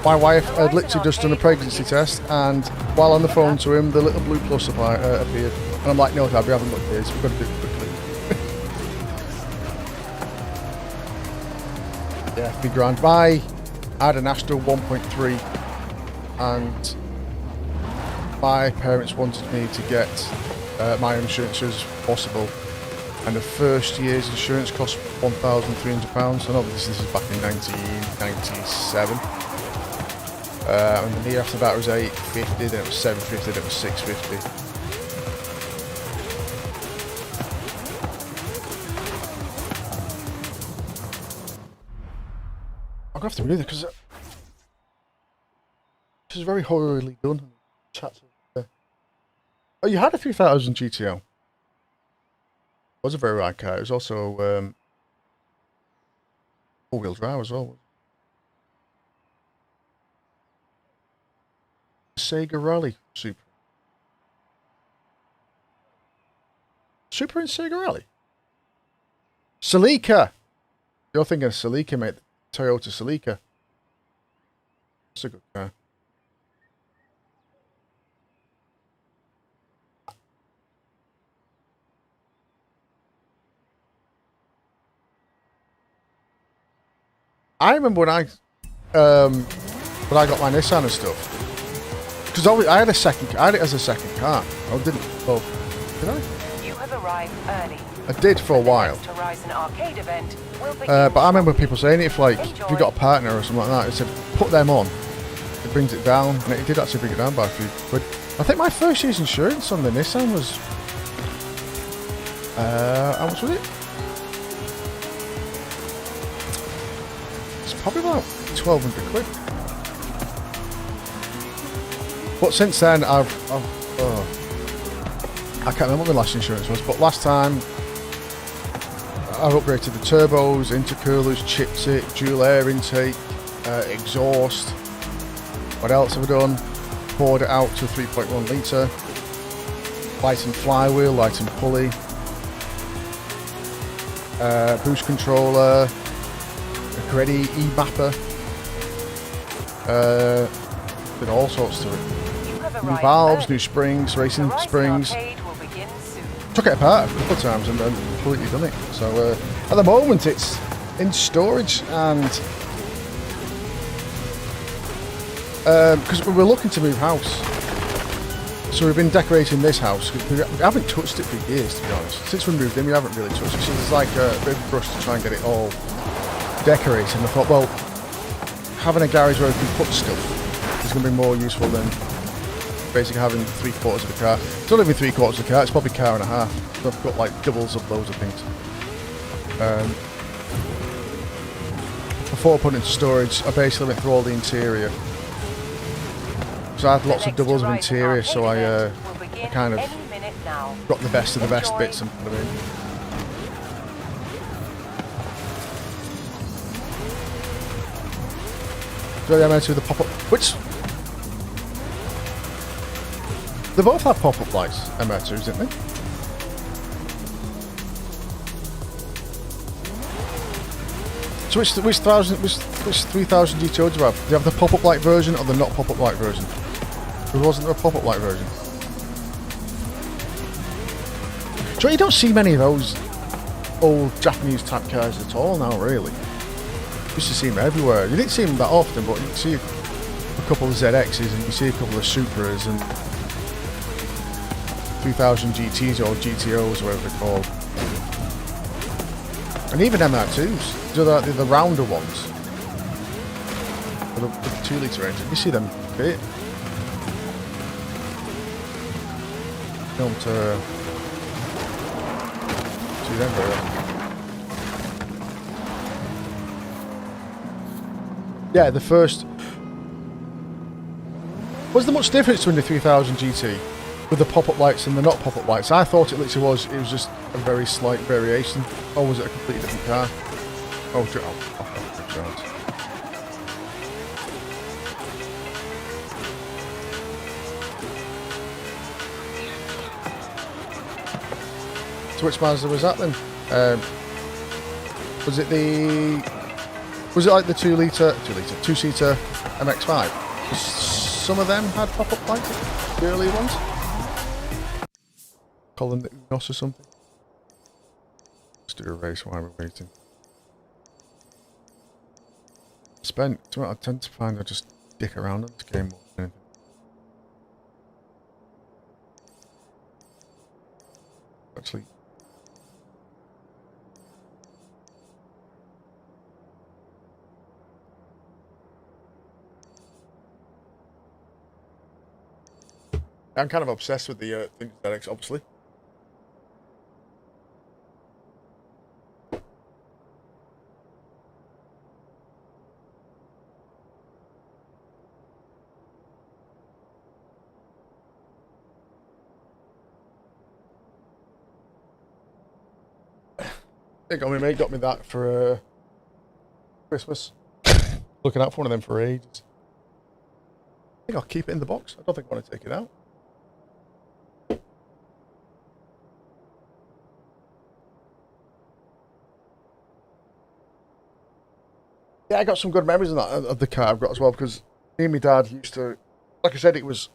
my wife had literally just done a pregnancy test, and while on the phone to him, the little blue plus appeared. And I'm like, no, Dad, we haven't got this. We've got to do it quickly. Yeah, big grand. I had an Astra 1.3 and my parents wanted me to get my insurance as possible. And the first year's insurance cost £1,300. And obviously this is back in 1997. And the year after that was 850, then it was 750, then it was 650. I'm gonna have to read it because this is very horribly done. Oh, you had a 3000 GTO. It was a very rad car. It was also all-wheel drive as well. Sega Rally Super. Super in Sega Rally? Celica! You're thinking of Celica, mate. Toyota Celica. That's a good car. I remember when I got my Nissan and stuff. Because I had it as a second car. I didn't. Well, did I? You have arrived early. I did for a while. But I remember people saying if if you got a partner or something like that, it said put them on. It brings it down, and it did actually bring it down by a few quid. I think my first year's insurance on the Nissan was how much was it? It's probably about 1,200 quid. But since then, I can't remember what my last insurance was, but last time I've upgraded the turbos, intercoolers, chipped it, dual air intake, exhaust. What else have I done? Poured it out to 3.1 litre. Light and flywheel, light and pulley. Boost controller. A Greddy E-mapper. Did all sorts to it. New valves, new springs, racing springs. Took it apart a couple of times and completely done it. So at the moment it's in storage, and because we were looking to move house, so we've been decorating this house. We haven't touched it for years, to be honest. Since we moved in, we haven't really touched it. So there's like a big rush to try and get it all decorated. And I thought, well, having a garage where we can put stuff is going to be more useful than basically having 3/4 of the car. It's not even 3/4 of the car, it's probably a car and a half. So I've got like doubles of loads of things. Before putting it into storage, I basically went through all the interior. So I had lots of doubles of interior, so I kind of got the best of the best bits and put them in. So yeah, I went with the pop-up, which they both have pop-up lights, M2s, didn't they? So which 3000 GTO do you have? Do you have the pop-up light version or the not pop-up light version? There wasn't a pop-up light version. So you don't see many of those old Japanese type cars at all now, really. You used to see them everywhere. You didn't see them that often, but you see a couple of ZXs and you see a couple of Supras and 3000 GTs or GTOs, or whatever they're called. And even MR2s, the rounder ones. With the 2 litre engine. You see them a bit. Don't see them very often. Yeah, the first... Was there much difference between the 3000 GT with the pop-up lights and the not pop-up lights? I thought it literally was just a very slight variation. Or was it a completely different car? Oh, so which Mazda was that then? Was it like the 2-seater MX-5? Some of them had pop-up lights, the early ones. Colin the Unos or something. Let's do a race while we're waiting. I tend to find I just dick around on this game more than anything. Actually, I'm kind of obsessed with the thing aesthetics, obviously. I think my mate got me that for Christmas. Looking out for one of them for ages. I think I'll keep it in the box. I don't think I want to take it out. Yeah, I got some good memories of that of the car I've got as well, because me and my dad used to, like I said, it was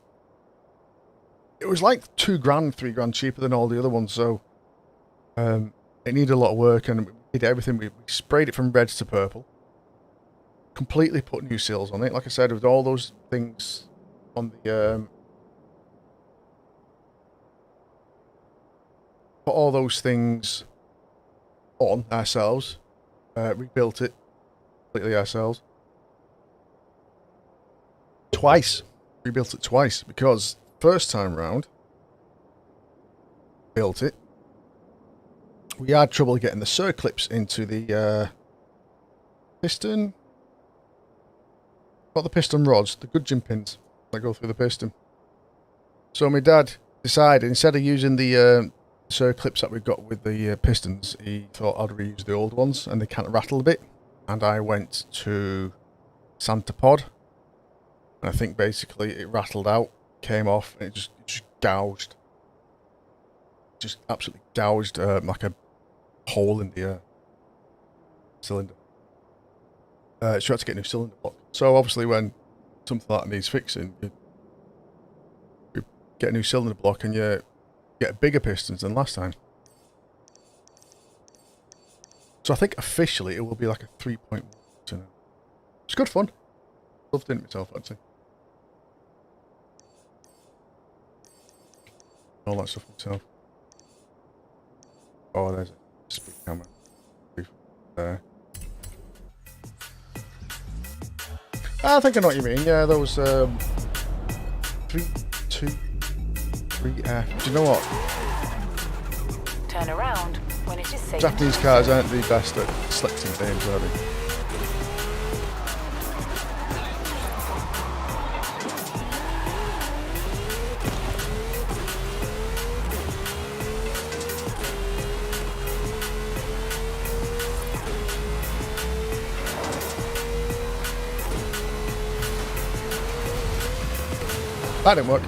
like £2 grand, £3 grand cheaper than all the other ones. So it needed a lot of work, and we did everything. We sprayed it from red to purple. Completely put new seals on it. Like I said, with all those things on the put all those things on ourselves. Rebuilt it completely ourselves. Twice. Rebuilt it twice, because first time round built it. We had trouble getting the circlips into the piston. Got the piston rods, the gudgeon pins that go through the piston. So my dad decided, instead of using the circlips that we've got with the pistons, he thought I'd reuse the old ones, and they kind of rattle a bit. And I went to Santa Pod, and I think basically it rattled out, came off, and it just gouged. Just absolutely gouged like a hole in the cylinder. So you had to get a new cylinder block. So obviously when something like that needs fixing, you get a new cylinder block and you get bigger pistons than last time. So I think officially it will be like a 3.1 now. It's good fun. Loved it myself, actually. All that stuff myself. Oh, there's a speed camera. There. I think I know what you mean. Yeah, those 3, 2, 3F. Do you know what? Turn around when it is safe. Japanese cars aren't the best at selecting names, are they? That didn't work.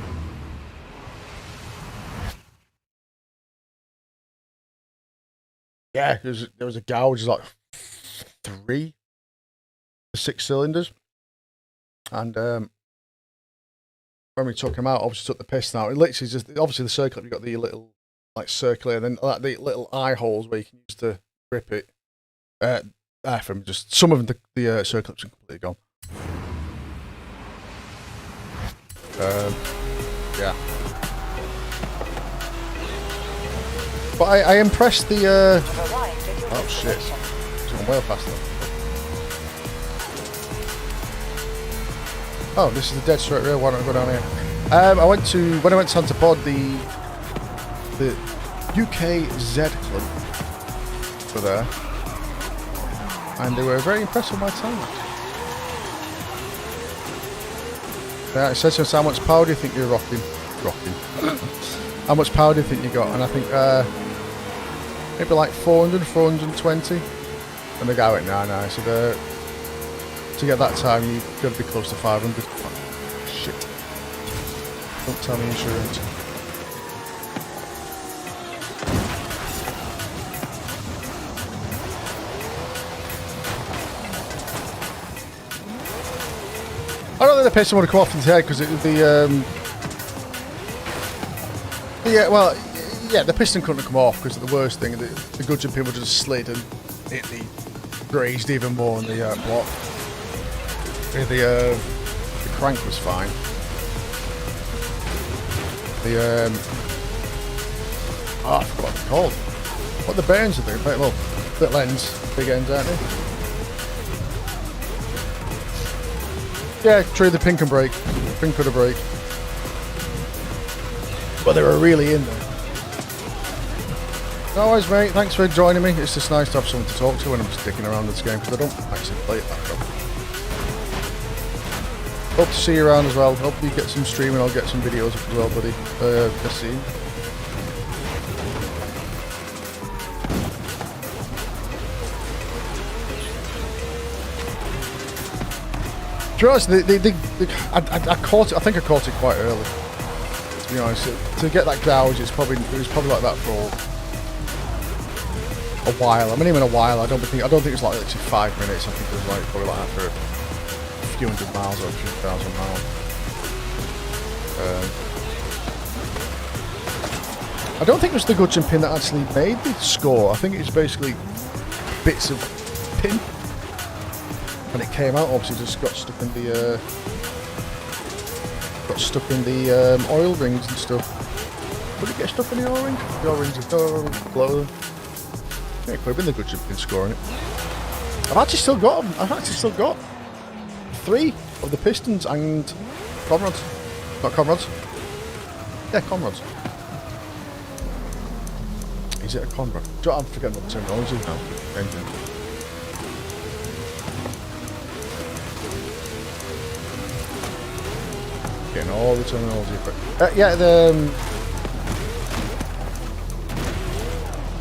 Yeah, there was a gouge like 3 to 6 cylinders, and when we took them out, obviously took the piston out. It literally just obviously the circlip, you got the little like circular, and then like the little eye holes where you can use to grip it. From just some of the circlips are completely gone. Yeah. But I impressed the oh shit. It's gone well faster. Oh, this is the dead straight rail. Why don't I go down here? When I went to Santa Pod, the UK Z Club were there, and they were very impressed with my time. Yeah, it says to us, how much power do you think you're rocking? How much power do you think you got? And I think maybe like 400, 420. And the guy went, no. So to get that time, you've got to be close to 500. Oh, shit. Don't tell me insurance. I don't think the piston would have come off his head because it would be, yeah, well, yeah, the piston couldn't come off because the worst thing, the gudgeon pin would just slid and hit the grazed even more on the block. The crank was fine. The I forgot what they're called. What the bearings are they? Well, bit ends, big ends, aren't they? Yeah, true. The pin can break. The pin could have break, but they were really in there. No worries, mate. Thanks for joining me. It's just nice to have someone to talk to when I'm sticking around this game because I don't actually play it that often. Hope to see you around as well. Hope you get some streaming. I'll get some videos as well, buddy. Let's see. To be honest, I caught it. I think I caught it quite early. To be honest, to get that gouge, it was probably like that for a while. I mean, even a while. I don't think it's like literally 5 minutes. I think it was like probably like after a few hundred miles or a few thousand miles. I don't think it was the gudgeon pin that actually made the score. I think it's basically bits of pin. When it came out, obviously, just got stuck in the oil rings and stuff. Would it get stuck in the oil ring? The oil rings are blow. Yeah, it could have been the gudgeon pin scoring it. I've actually still got them. I've actually still got 3 of the pistons and conrods. Not conrods. Yeah, conrods. Is it a conrod? I'm forgetting what the terminology is now. Getting all the terminology. But, yeah,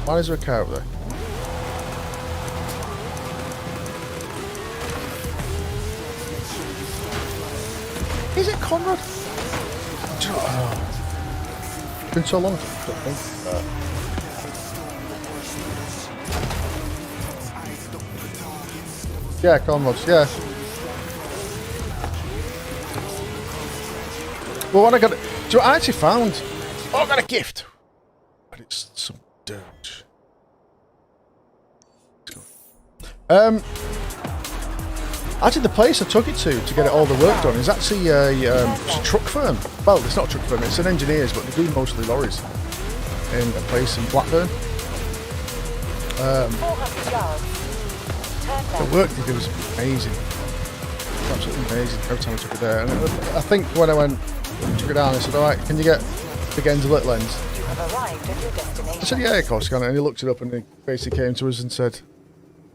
why is there a car over there? Is it Conrad? Oh, it's been so long. Yeah, Conrad's, yeah. Well, what I got, do you know what I actually found? Oh, I got a gift, but it's some dirt. Actually, the place I took it to get it all the work done is actually it's a truck firm. Well, it's not a truck firm; it's an engineers, but they do mostly lorries in a place in Blackburn. The work they do was amazing. Absolutely amazing every time I took it there. And I think when I went took it down, I said, "All right, can you get big ends of little ends?" You have arrived at your destination. I said, "Yeah, of course, can." And he looked it up and he basically came to us and said,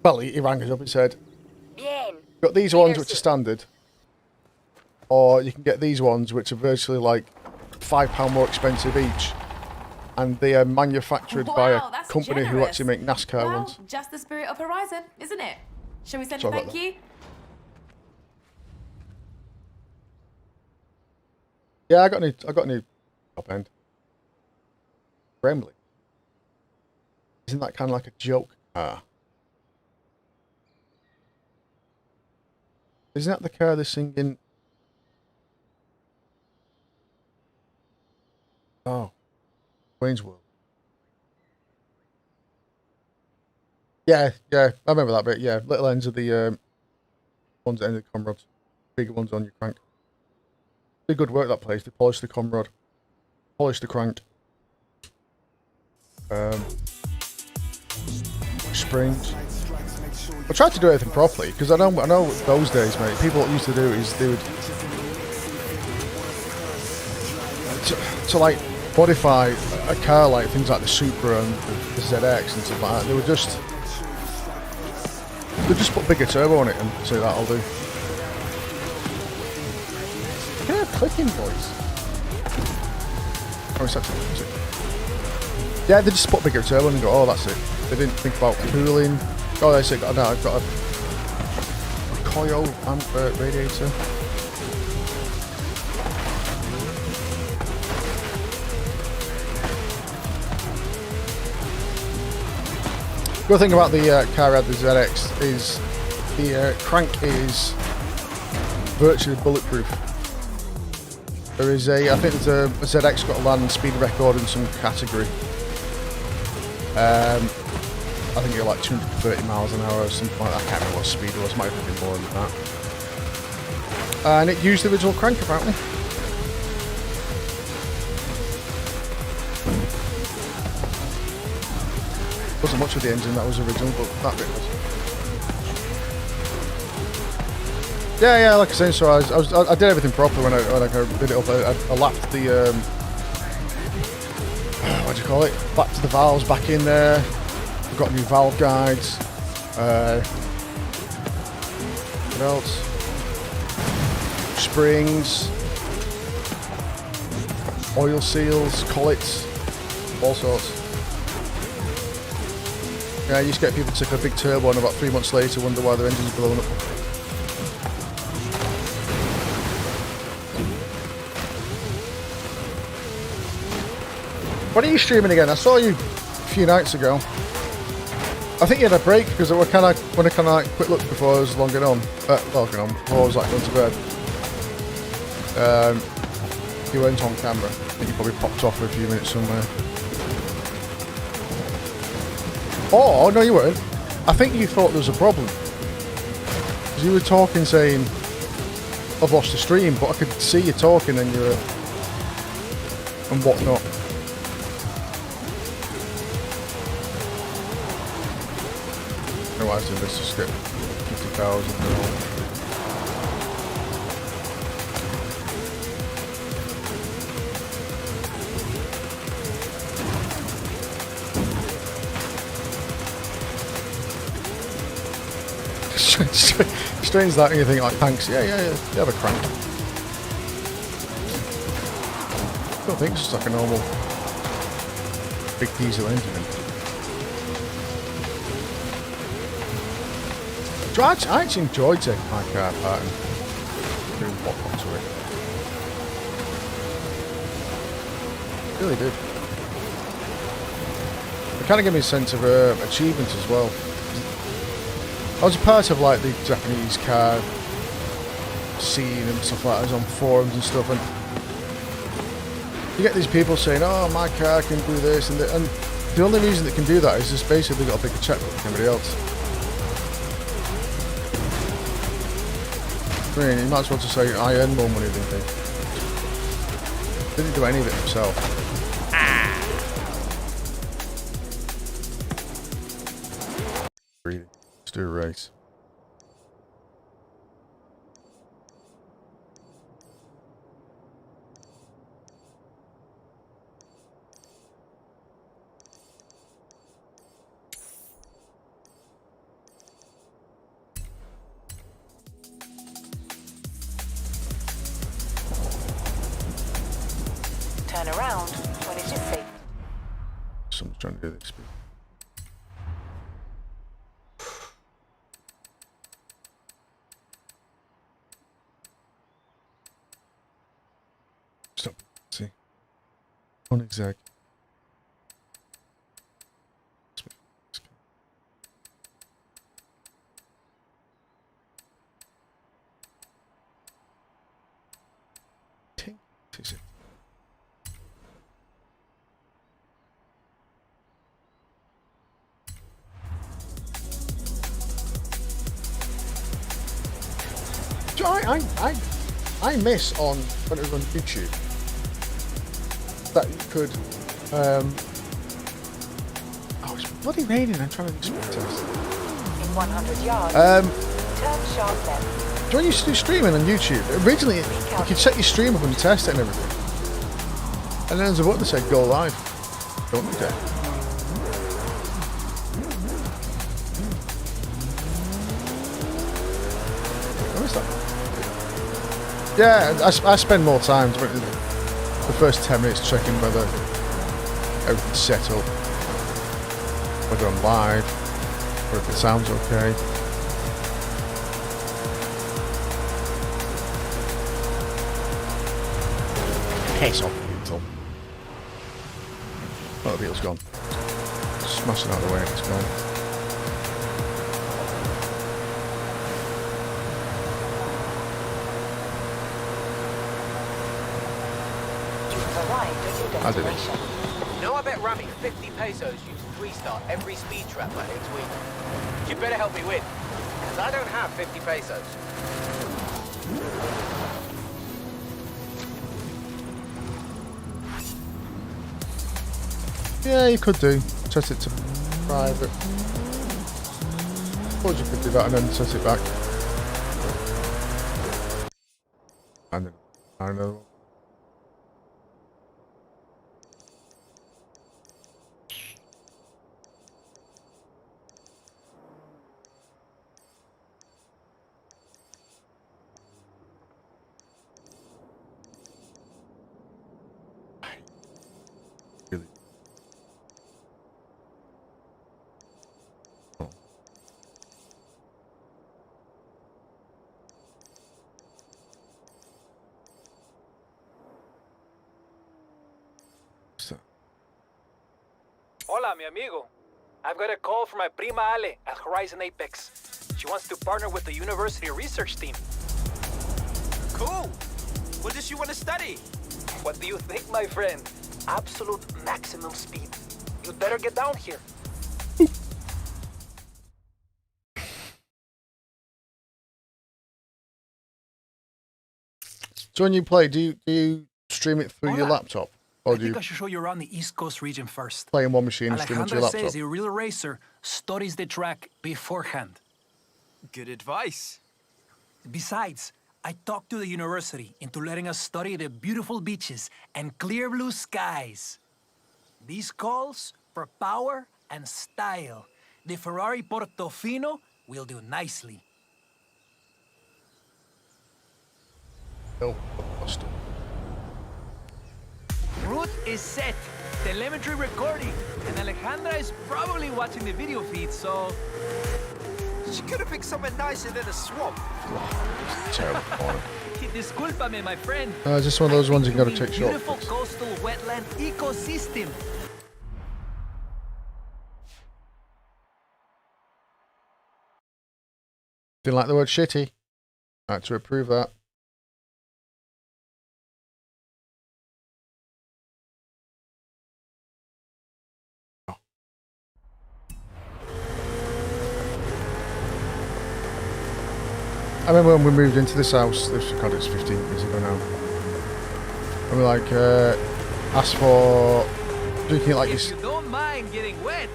"Well, he rang us up and said, you've got these ones which are standard, or you can get these ones which are virtually like £5 more expensive each, and they are manufactured by a company who actually make NASCAR ones." Just the spirit of Horizon, isn't it? Shall we send a Sorry thank about you? Yeah, I got a new top end. Gremlin. Isn't that kind of like a joke car? Isn't that the car they're singing? Oh, Wayne's World. Yeah, I remember that bit. Yeah, little ends of the ones that end of the conrods, bigger ones on your crank. Did good work that place. They polished the conrod, polished the crank. Springs. I tried to do everything properly because I know those days, mate. People what used to do is they would to like modify a car like things like the Supra and the ZX and stuff like that. They would just put bigger turbo on it and say that'll do. Can I have clicking voice? Oh, it's actually music. Yeah, they just put bigger turbo and go, oh, that's it. They didn't think about cooling. Oh, that's it. No, I've got a coil amp radiator. The good thing about the car the ZX is the crank is virtually bulletproof. There is I think there's a ZX got a land speed record in some category. I think you're like 230 miles an hour or something like that. I can't remember what speed it was. Might have been more than that. And it used the original crank apparently. Wasn't much of the engine that was original, but that bit was. Yeah, like I was saying, so I did everything properly when I did it up. I lapped the what do you call it? Back to the valves back in there. I've got new valve guides. What else? Springs, oil seals, collets, all sorts. Yeah, you just get people to take a big turbo and about 3 months later wonder why their engine's blowing up. When are you streaming again? I saw you a few nights ago. I think you had a break because when I kind of quit look before I was logging on. Before I was like going to bed. You weren't on camera. I think you probably popped off for a few minutes somewhere. Oh, no you weren't. I think you thought there was a problem. Because you were talking saying, I've lost the stream, but I could see you talking and you were... and whatnot. I don't know why I was doing this, just get 50,000 and all. Strange that when you think like thanks, yeah, you have a crank. I don't think it's just like a normal big diesel engine. I actually enjoyed taking my car apart and doing what to it. Really did. It kind of gave me a sense of achievement as well. I was a part of like the Japanese car scene and stuff like that. I was on forums and stuff, and you get these people saying, "Oh, my car can do this," and the only reason it can do that is just basically got a bigger checkbook than everybody else. I mean, you might as well just say, "I earn more money than they." Didn't do any of it himself. Breathing. Let's do a race. Turn around when it is safe. Someone's trying to do this. Stop. See. On exact. Is it? I miss on when it was on YouTube that you could oh, it's bloody raining. I'm trying to do test. In 100 yards, turn sharp left. When you used to do streaming on YouTube, originally you could set your stream up and test it and everything, and then there's a button that said go live. Don't do that. What is that? Yeah, I spend more time the first 10 minutes checking whether everything's set up, whether I'm live, or if it sounds okay. Piss off, beetle. Oh, the beetle's gone. Smashing out of the way, it's gone. You've arrived at your I did it. destination. No, I bet Rami 50 pesos you to restart every speed trap by next week. You better help me win, because I don't have 50 pesos. Yeah, you could do. Set it to private. Suppose you could do that and then set it back. And then I don't know. Really. Oh. So. Hola, mi amigo. I've got a call from my prima Ale at Horizon Apex. She wants to partner with the university research team. Cool. What does she want to study? What do you think, my friend? Absolute maximum speed. You'd better get down here. So when you play, do you stream it through your Hola. laptop? Or I do think you I should show you around the East Coast region first. play in one machine and stream it to your Alejandra laptop? says a real racer studies the track beforehand. Good advice. Besides, I talked to the university into letting us study the beautiful beaches and clear blue skies. These calls for power and style. The Ferrari Portofino will do nicely. No, lost it. Route is set. Telemetry recording. And Alejandra is probably watching the video feed, so... She could have picked something nicer than a swamp. Terrible corner. Discúlpame, my friend. Just one of those ones you gotta mean take beautiful shortcuts. coastal wetland ecosystem. Didn't like the word shitty. I had to approve that. I remember when we moved into this house, God, it's 15 years ago now. And we like asked for drinking it like If this. you don't mind getting wet,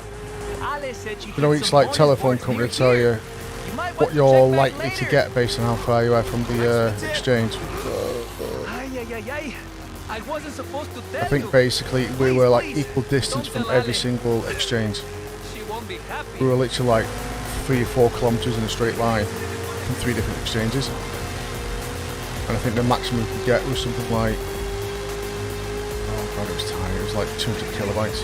Ale said she You know, hid each some like bowling telephone boards company near tell here. you You might want what to you're check back likely to later. get based on how far you are from the exchange. Ay, ay, ay, ay. I wasn't supposed to tell I think you. basically we Please, were like please, equal distance don't from tell every Ale. single exchange. She won't be happy. We were literally like 3 or 4 kilometres in a straight line from 3 different exchanges. And I think the maximum we could get was something like, oh god, it was tiny, it was like 200 kilobytes.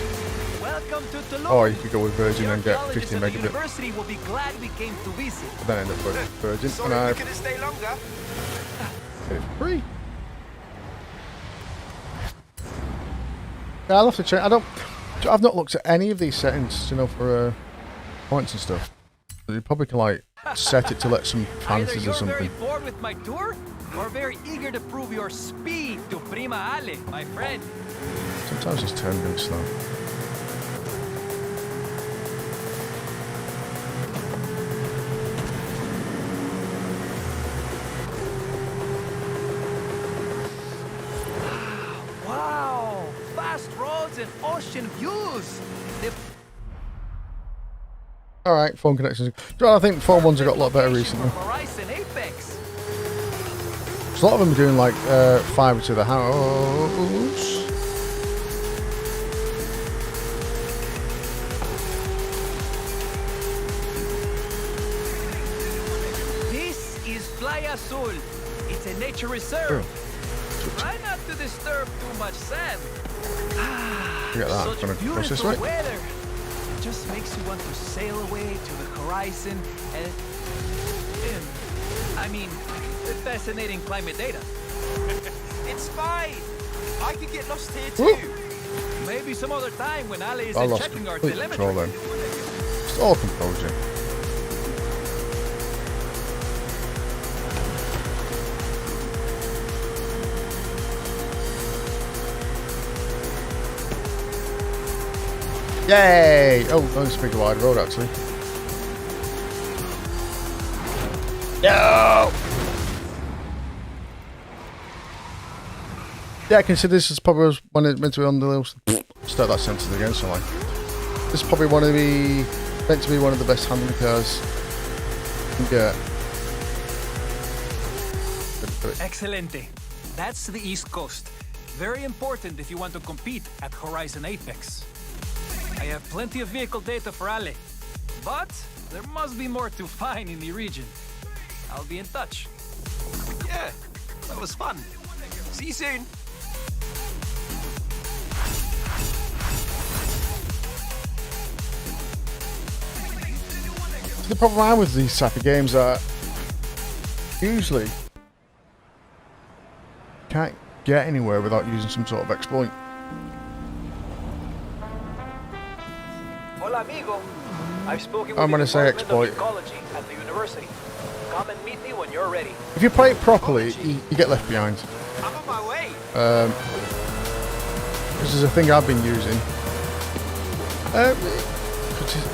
Welcome to Tulum. Or you could go with Virgin The and get archaeologists 15 of the megabit, university will be glad we came to visit. but then end up with Virgin, Sorry, and I we couldn't stay longer. did it for free. Yeah, I'll have to check. I've not looked at any of these settings, you know, for points and stuff. But you probably can like set it to let some Either fancies you're or something. very bored with my tour, or very eager to prove your speed to Prima Ale, my friend. Sometimes it's 10 really slow. Wow! Fast roads and ocean views! The Alright, phone connections. I think phone ones have got a lot better location recently. for Horizon Apex. So a lot of them are doing like fibre to the house. This is Playa Azul. It's a nature reserve. Try not to disturb too much sand. Forget that, Such I'm gonna cross this beautiful way. weather. Just makes you want to sail away to the horizon and I mean, fascinating climate data. It's fine. I could get lost here Woo. too. Maybe some other time when Ale I isn't lost checking our complete telemetry. control then. It's all composure. Yay! Oh, that's a big wide road actually. No! Yeah, I consider this is probably one it's meant to be on the list. Start that sentence again, so like. This is probably meant to be one of the best handling cars you can get. Excelente. That's the East Coast. Very important if you want to compete at Horizon Apex. I have plenty of vehicle data for Ale, but there must be more to find in the region. I'll be in touch. Yeah, that was fun. See you soon. The problem I have with these type of games are usually can't get anywhere without using some sort of exploit. Hola, amigo. I've spoken with I'm the gonna say Department exploit. of Ecology at the university. Come and meet me when you're ready. If you play it properly, you get left behind. I'm on my way. This is a thing I've been using.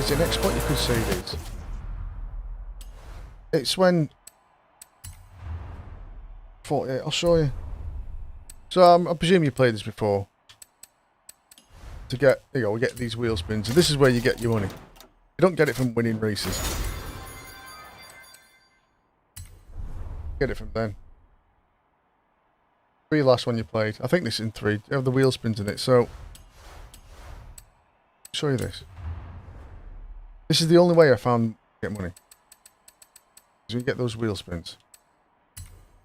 It's an exploit, you could say it is. It's when... I'll show you. So I presume you played this before. To get, we get these wheel spins. And this is where you get your money. You don't get it from winning races. Get it from then. 3 last one you played. I think this is in 3. You have the wheel spins in it, so... I'll show you this. This is the only way I found to get money. So you get those wheel spins.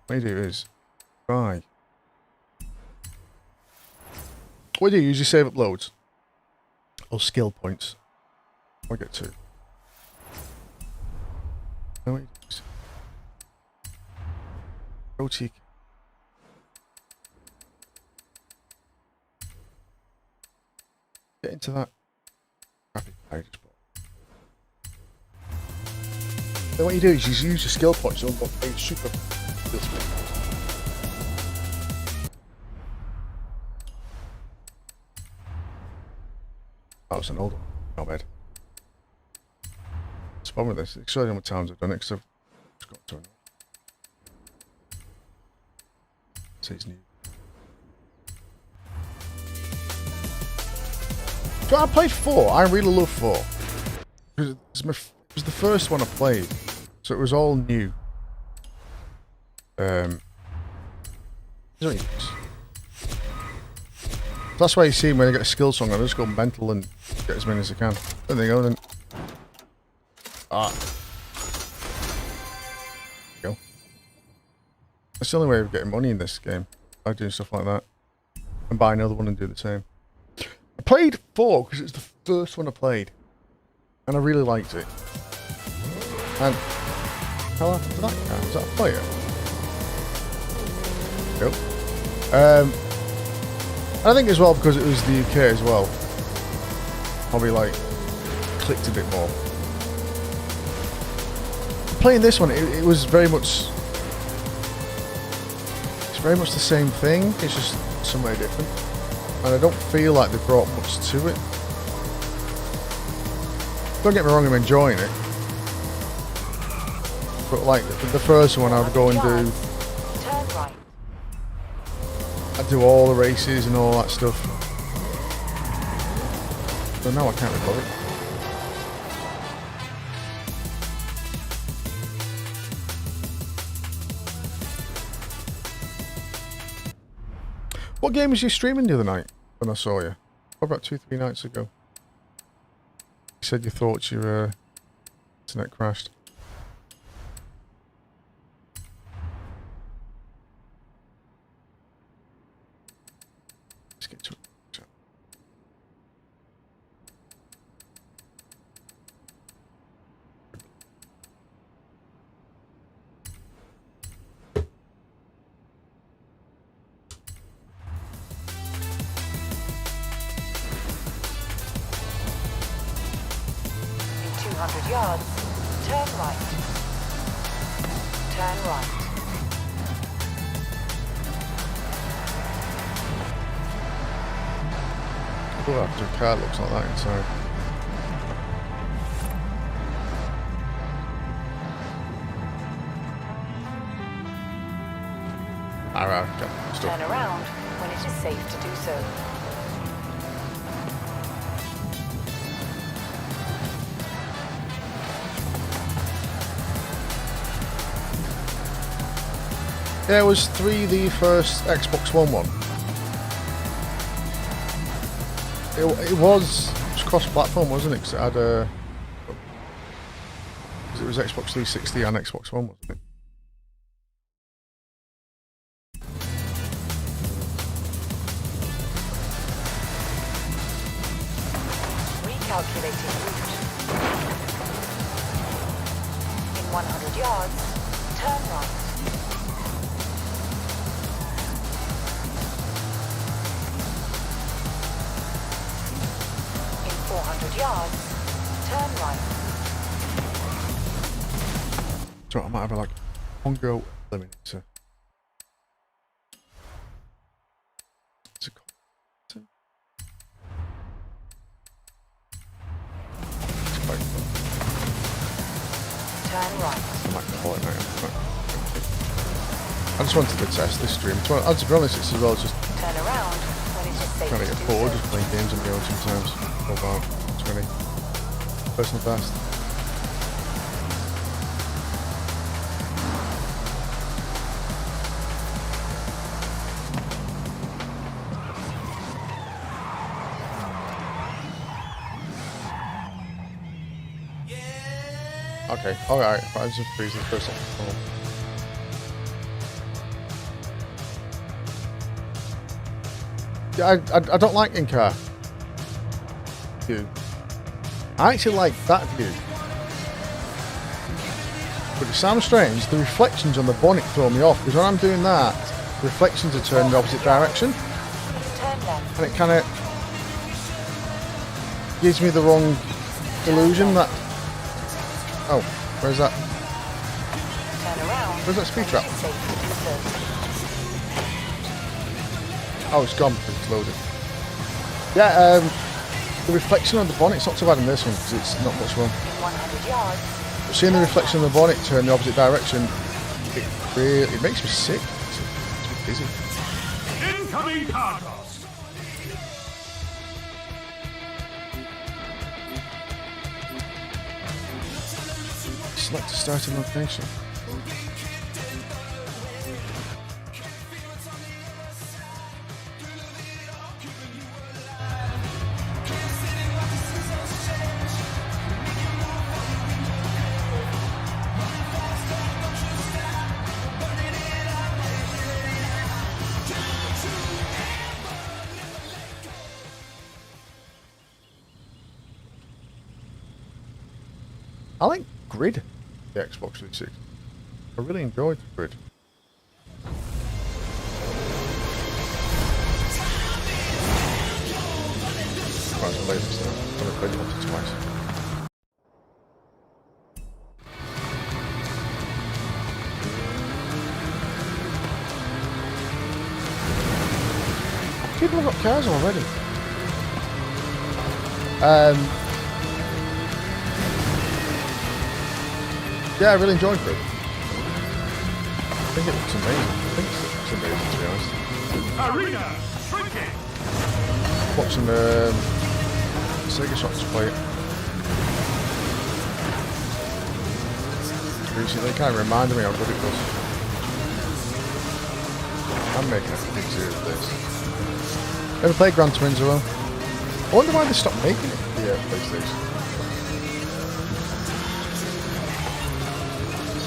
What you do is buy. What you do is you save up loads or skill points. I get 2. Then what you do is go to get into that graphic page. Then what you do is you use your skill points to unlock a super skill spin. That was an old one. Not bad. What's the problem with this? It's showing how many times I've done it because I've just got to it. So it's new. So I played 4. I really love 4. It was the first one I played. So it was all new. That's why you see when I get a skill song, I just go mental and get as many as I can. There they go then. There you go. That's the only way of getting money in this game. I do stuff like that. And buy another one and do the same. I played 4 because it's the first one I played. And I really liked it. And how happened to that guy? Was that a player? Nope. I think as well because it was the UK as well. Probably like clicked a bit more. Playing this one, it was very much. It's very much the same thing. It's just somewhere different, and I don't feel like they brought much to it. Don't get me wrong, I'm enjoying it. But like the first one, I would go and do. Turn right. I'd do all the races and all that stuff. But now I can't recall it. What game was you streaming the other night when I saw you? About 2-3 nights ago. You said you thought your internet crashed. Let's get to it. In 200 yards, turn right. Turn right. cool after a car looks like that inside. Alright, okay. Turn around when it is safe to do so. Yeah, was 3 the first Xbox One one? It was cross-platform, wasn't it? 'Cause it had a... It was Xbox 360 and Xbox One, wasn't it? Recalculating route. In 100 yards, turn right. In 400 yards, turn right. So I might have like one go eliminator. It's a Turn right. I might call it now. I just wanted to test this stream. To be honest, it's as well just Turn around when it is safe trying to to get do bored so. just playing games on my own sometimes. For about 20. Personal best. Okay, alright, I was just freezing for a second. Oh. Yeah, I don't like in-car view. I actually like that view. But it sounds strange, the reflections on the bonnet throw me off, because when I'm doing that, the reflections are turned in the opposite direction. Turn left. And it kind of gives me the wrong illusion that... Oh, where's that? Turn around. Where's that speed trap? When it is safe to do so. Oh, it's gone because it's loaded. Yeah, the reflection on the bonnet's not so bad in this one because it's not much fun. In 100 yards, But seeing the reflection on the bonnet turn the opposite direction, it makes me sick. It makes me dizzy. Incoming cargoes. Select a starting location. I like Grid, the Xbox 360. I really enjoyed Grid. Right, I'll play this now. I've only played it once or twice. People have got cars already. Yeah, I really enjoyed it. I think it looks amazing. I think it looks amazing, to be honest. Arena shrinking. Watching the Sega shops play it recently, kind of reminded me how good it was. I'm making a big series of this. Ever played Gran Turismo? I wonder why they stopped making it for the PlayStation.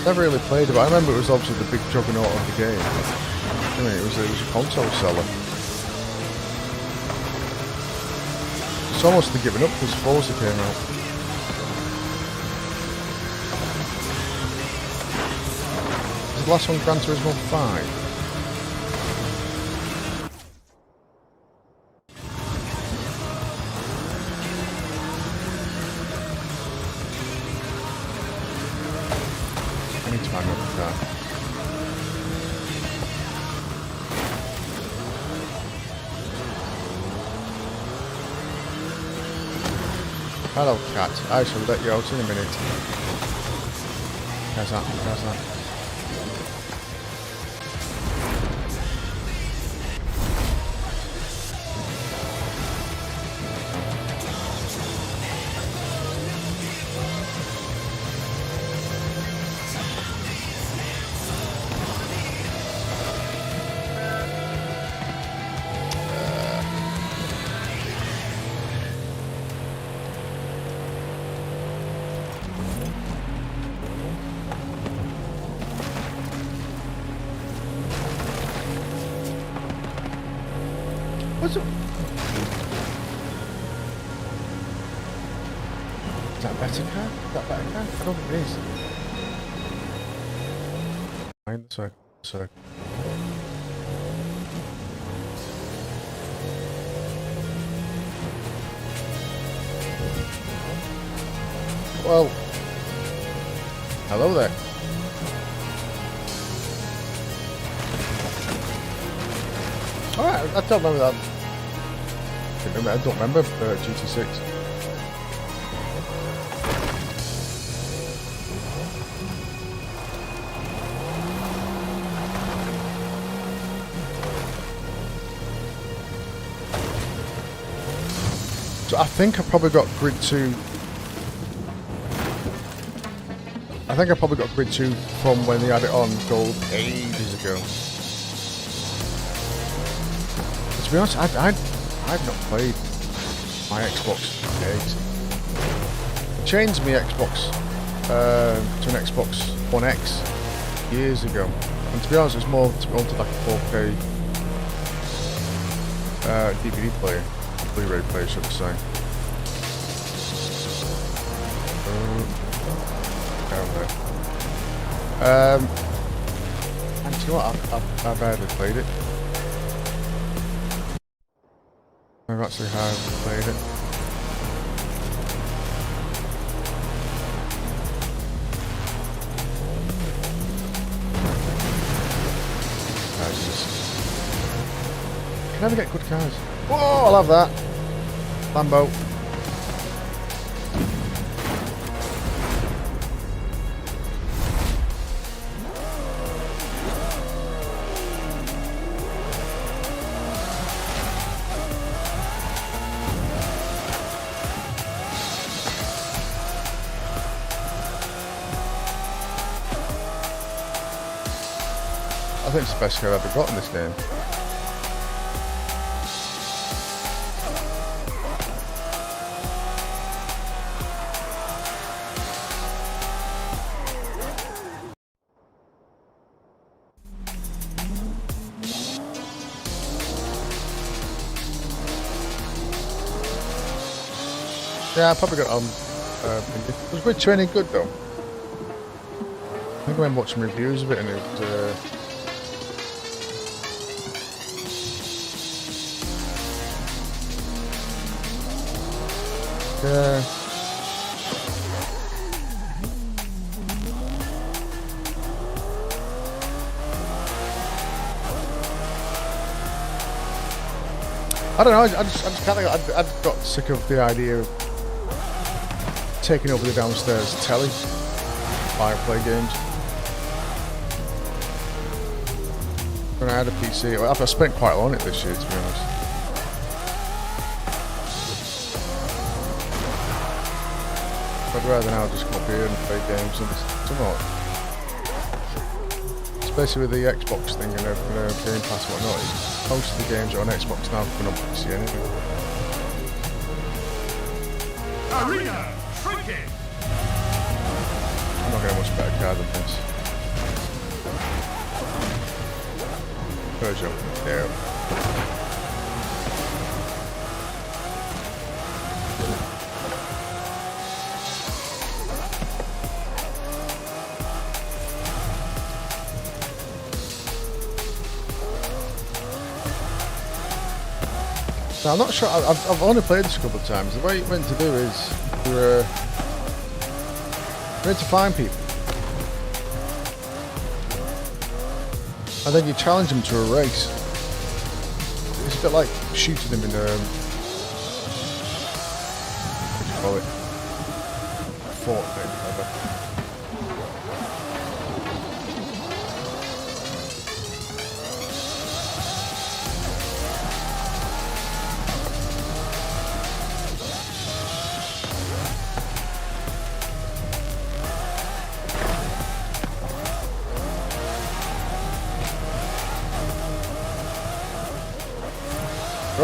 Never really played it, but I remember it was obviously the big juggernaut of the game. I mean, it was a console seller. It's almost been given up because Forza came out. Was the last one Gran Turismo 5? I need to find another car. Hello, cat. I shall let you out in a minute. How's that? How's that? What's it? Is that a better car? Is that a better car? I don't think it is. Mind the circle. Well, hello there. Alright, I don't remember that. I don't remember GT6. So I think I probably got Grid 2. I think I probably got Grid 2 from when they had it on Gold ages ago. But to be honest, I've not played my Xbox days. I changed my Xbox to an Xbox One X years ago. And to be honest, it's more onto like a 4K DVD player. Blu-ray player, should I say. Down there. And you know what? I've barely played it. I've actually hardly played it. Can never get good cars. Whoa, I love that. Lambo. I think it's the best car I've ever got in this game. Yeah, I probably got on. Was Grid Training good though? I think I remember watching reviews of it and it was. Yeah. I don't know. I just kind of I'd got sick of the idea of taking over the downstairs telly while I play games. When I had a PC, well, I've spent quite a lot on it this year, to be honest. I'd rather now just come up here and play games and somewhat. Especially with the Xbox thing and Game Pass and whatnot. Most of the games are on Xbox now coming on PC anyway. Arena shrinking. I'm not getting a much better car than this. Peugeot. There. Now, I'm not sure. I've only played this a couple of times. The way you're meant to do is you're meant to find people, and then you challenge them to a race. It's a bit like shooting them in what do you call it? fort thing, whatever.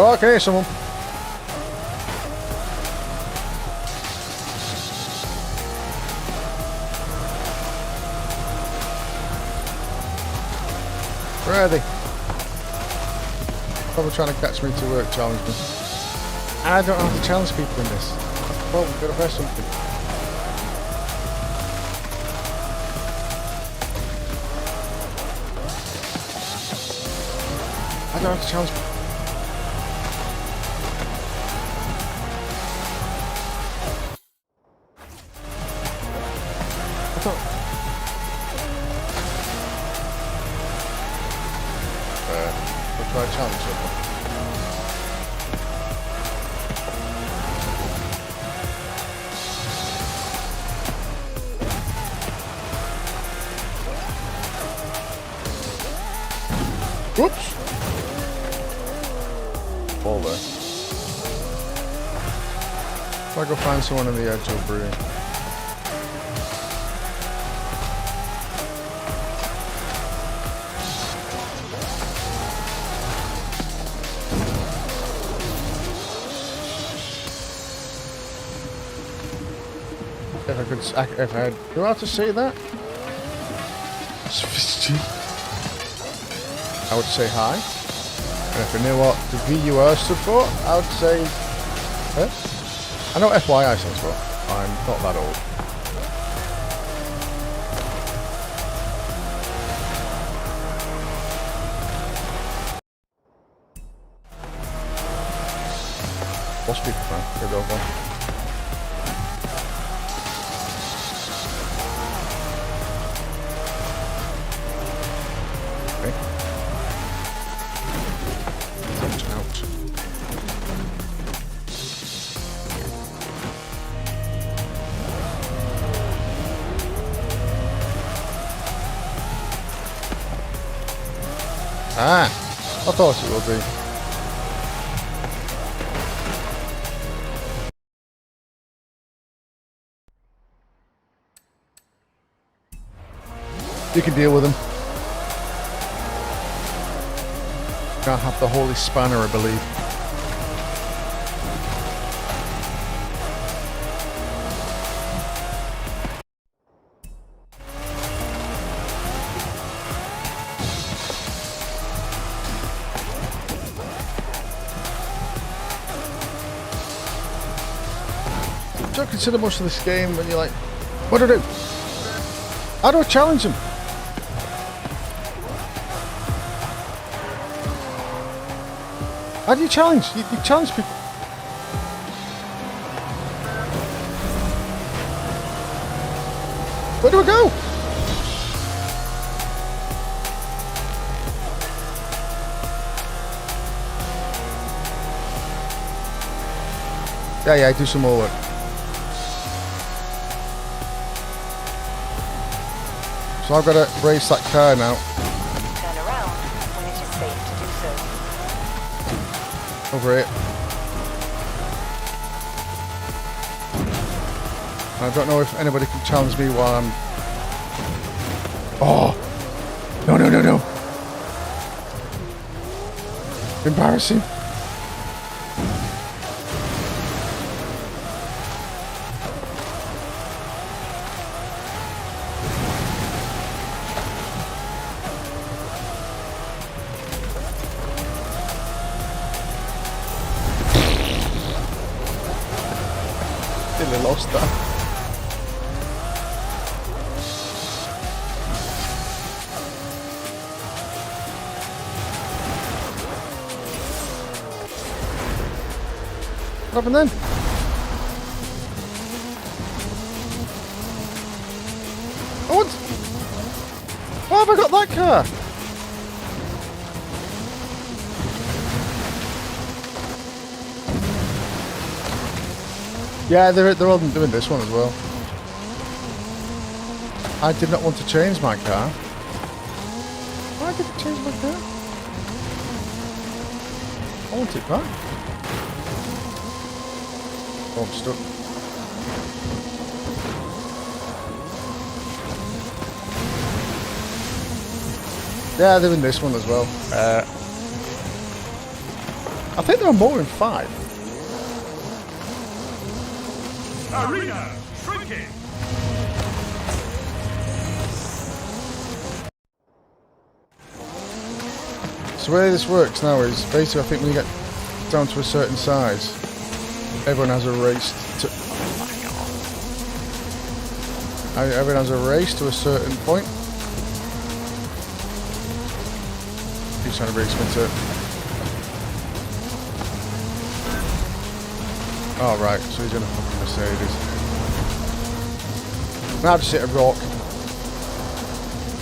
Oh, okay, someone. Where are they? Probably trying to catch me to challenge me. I don't have to challenge people in this. Well, we've got to press something. I don't have to challenge people. I thought... We'll try to challenge someone. Whoops! Fall there. If I go find someone on the edge of brewing. If I do I have to say that? I would say hi. And if I knew what the VUR stood for, I would say... I know FYI stands for. I'm not that old. What's people fan? Good old one. Ah, I thought it would be. You can deal with them. Can't have the holy spanner, I believe. Don't consider much of this game when you're like, what do I do? How do I challenge them? How do you challenge? You challenge people. Where do I go? Yeah, do some more work. So I've got to race that car now. Turn around when it is safe to do so. Over it. I don't know if anybody can challenge me while I'm... Oh! No. Embarrassing. Nearly lost that. What happened then? Oh, what? Why have I got that car? Yeah, they're all doing this one as well. I did not want to change my car. Why did I change my car? I want it back. Oh, I'm stuck. Yeah, they're in this one as well. I think there are more in 5. Arena shrinking. So the way this works now is basically I think when you get down to a certain size, everyone has a race to. Everyone has a race to a certain point. He's trying to race me into it. Oh right, so he's gonna fucking Mercedes. Now I've just hit a rock.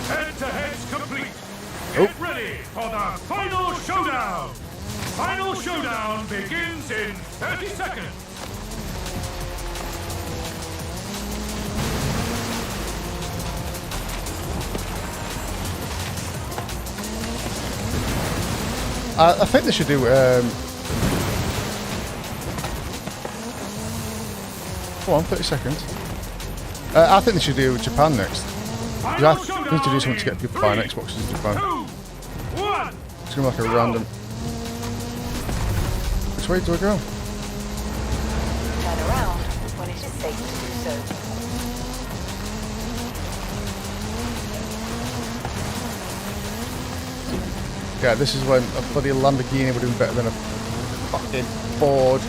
Head-to-head's complete. Get ready for the final showdown. Final showdown begins in 30 seconds. I think they should do. Come on, 30 seconds. I think they should do Japan next. You have need to do something to get people buying Xboxes in Japan. 2, 1. It's gonna be like a random. Which way do I go? Turn around when it is safe to do so. Yeah, this is when a bloody Lamborghini would have been better than a fucking Ford.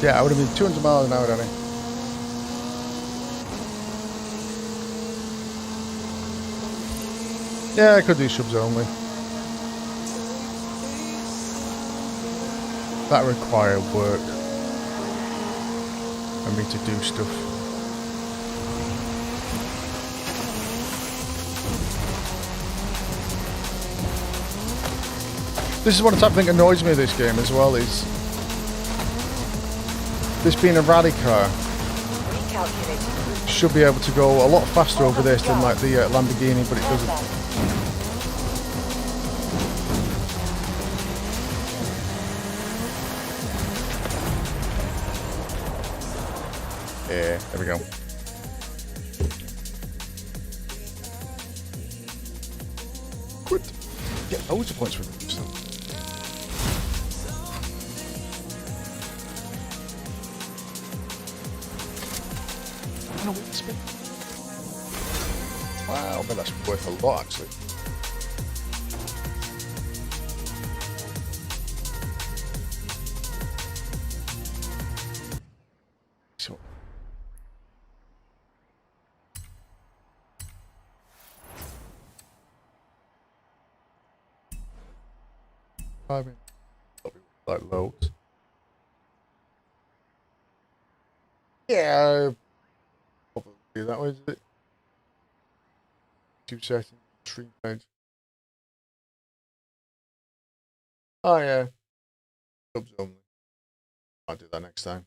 Yeah, I would have been 200 miles an hour, Danny. Yeah, I could do subs only. That require work and me to do stuff. This is one of the type of thing that annoys me with this game as well, is this being a rally car should be able to go a lot faster over this than like the Lamborghini, but it doesn't. Yeah, there we go. Good. Get loads of points for this. Wow, but that's worth a lot actually. So I mean, like loads. Yeah, probably that way, is it? 2 settings, stream page. Oh yeah, subs only. I'll do that next time.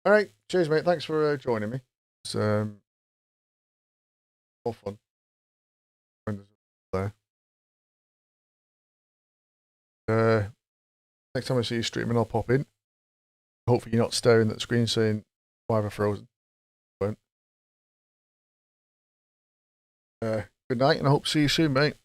All right, cheers, mate. Thanks for joining me. It's more fun. There. Next time I see you streaming, I'll pop in. Hopefully, you're not staring at the screen saying, "Why have I frozen?" Won't. Good night, and I hope to see you soon, mate.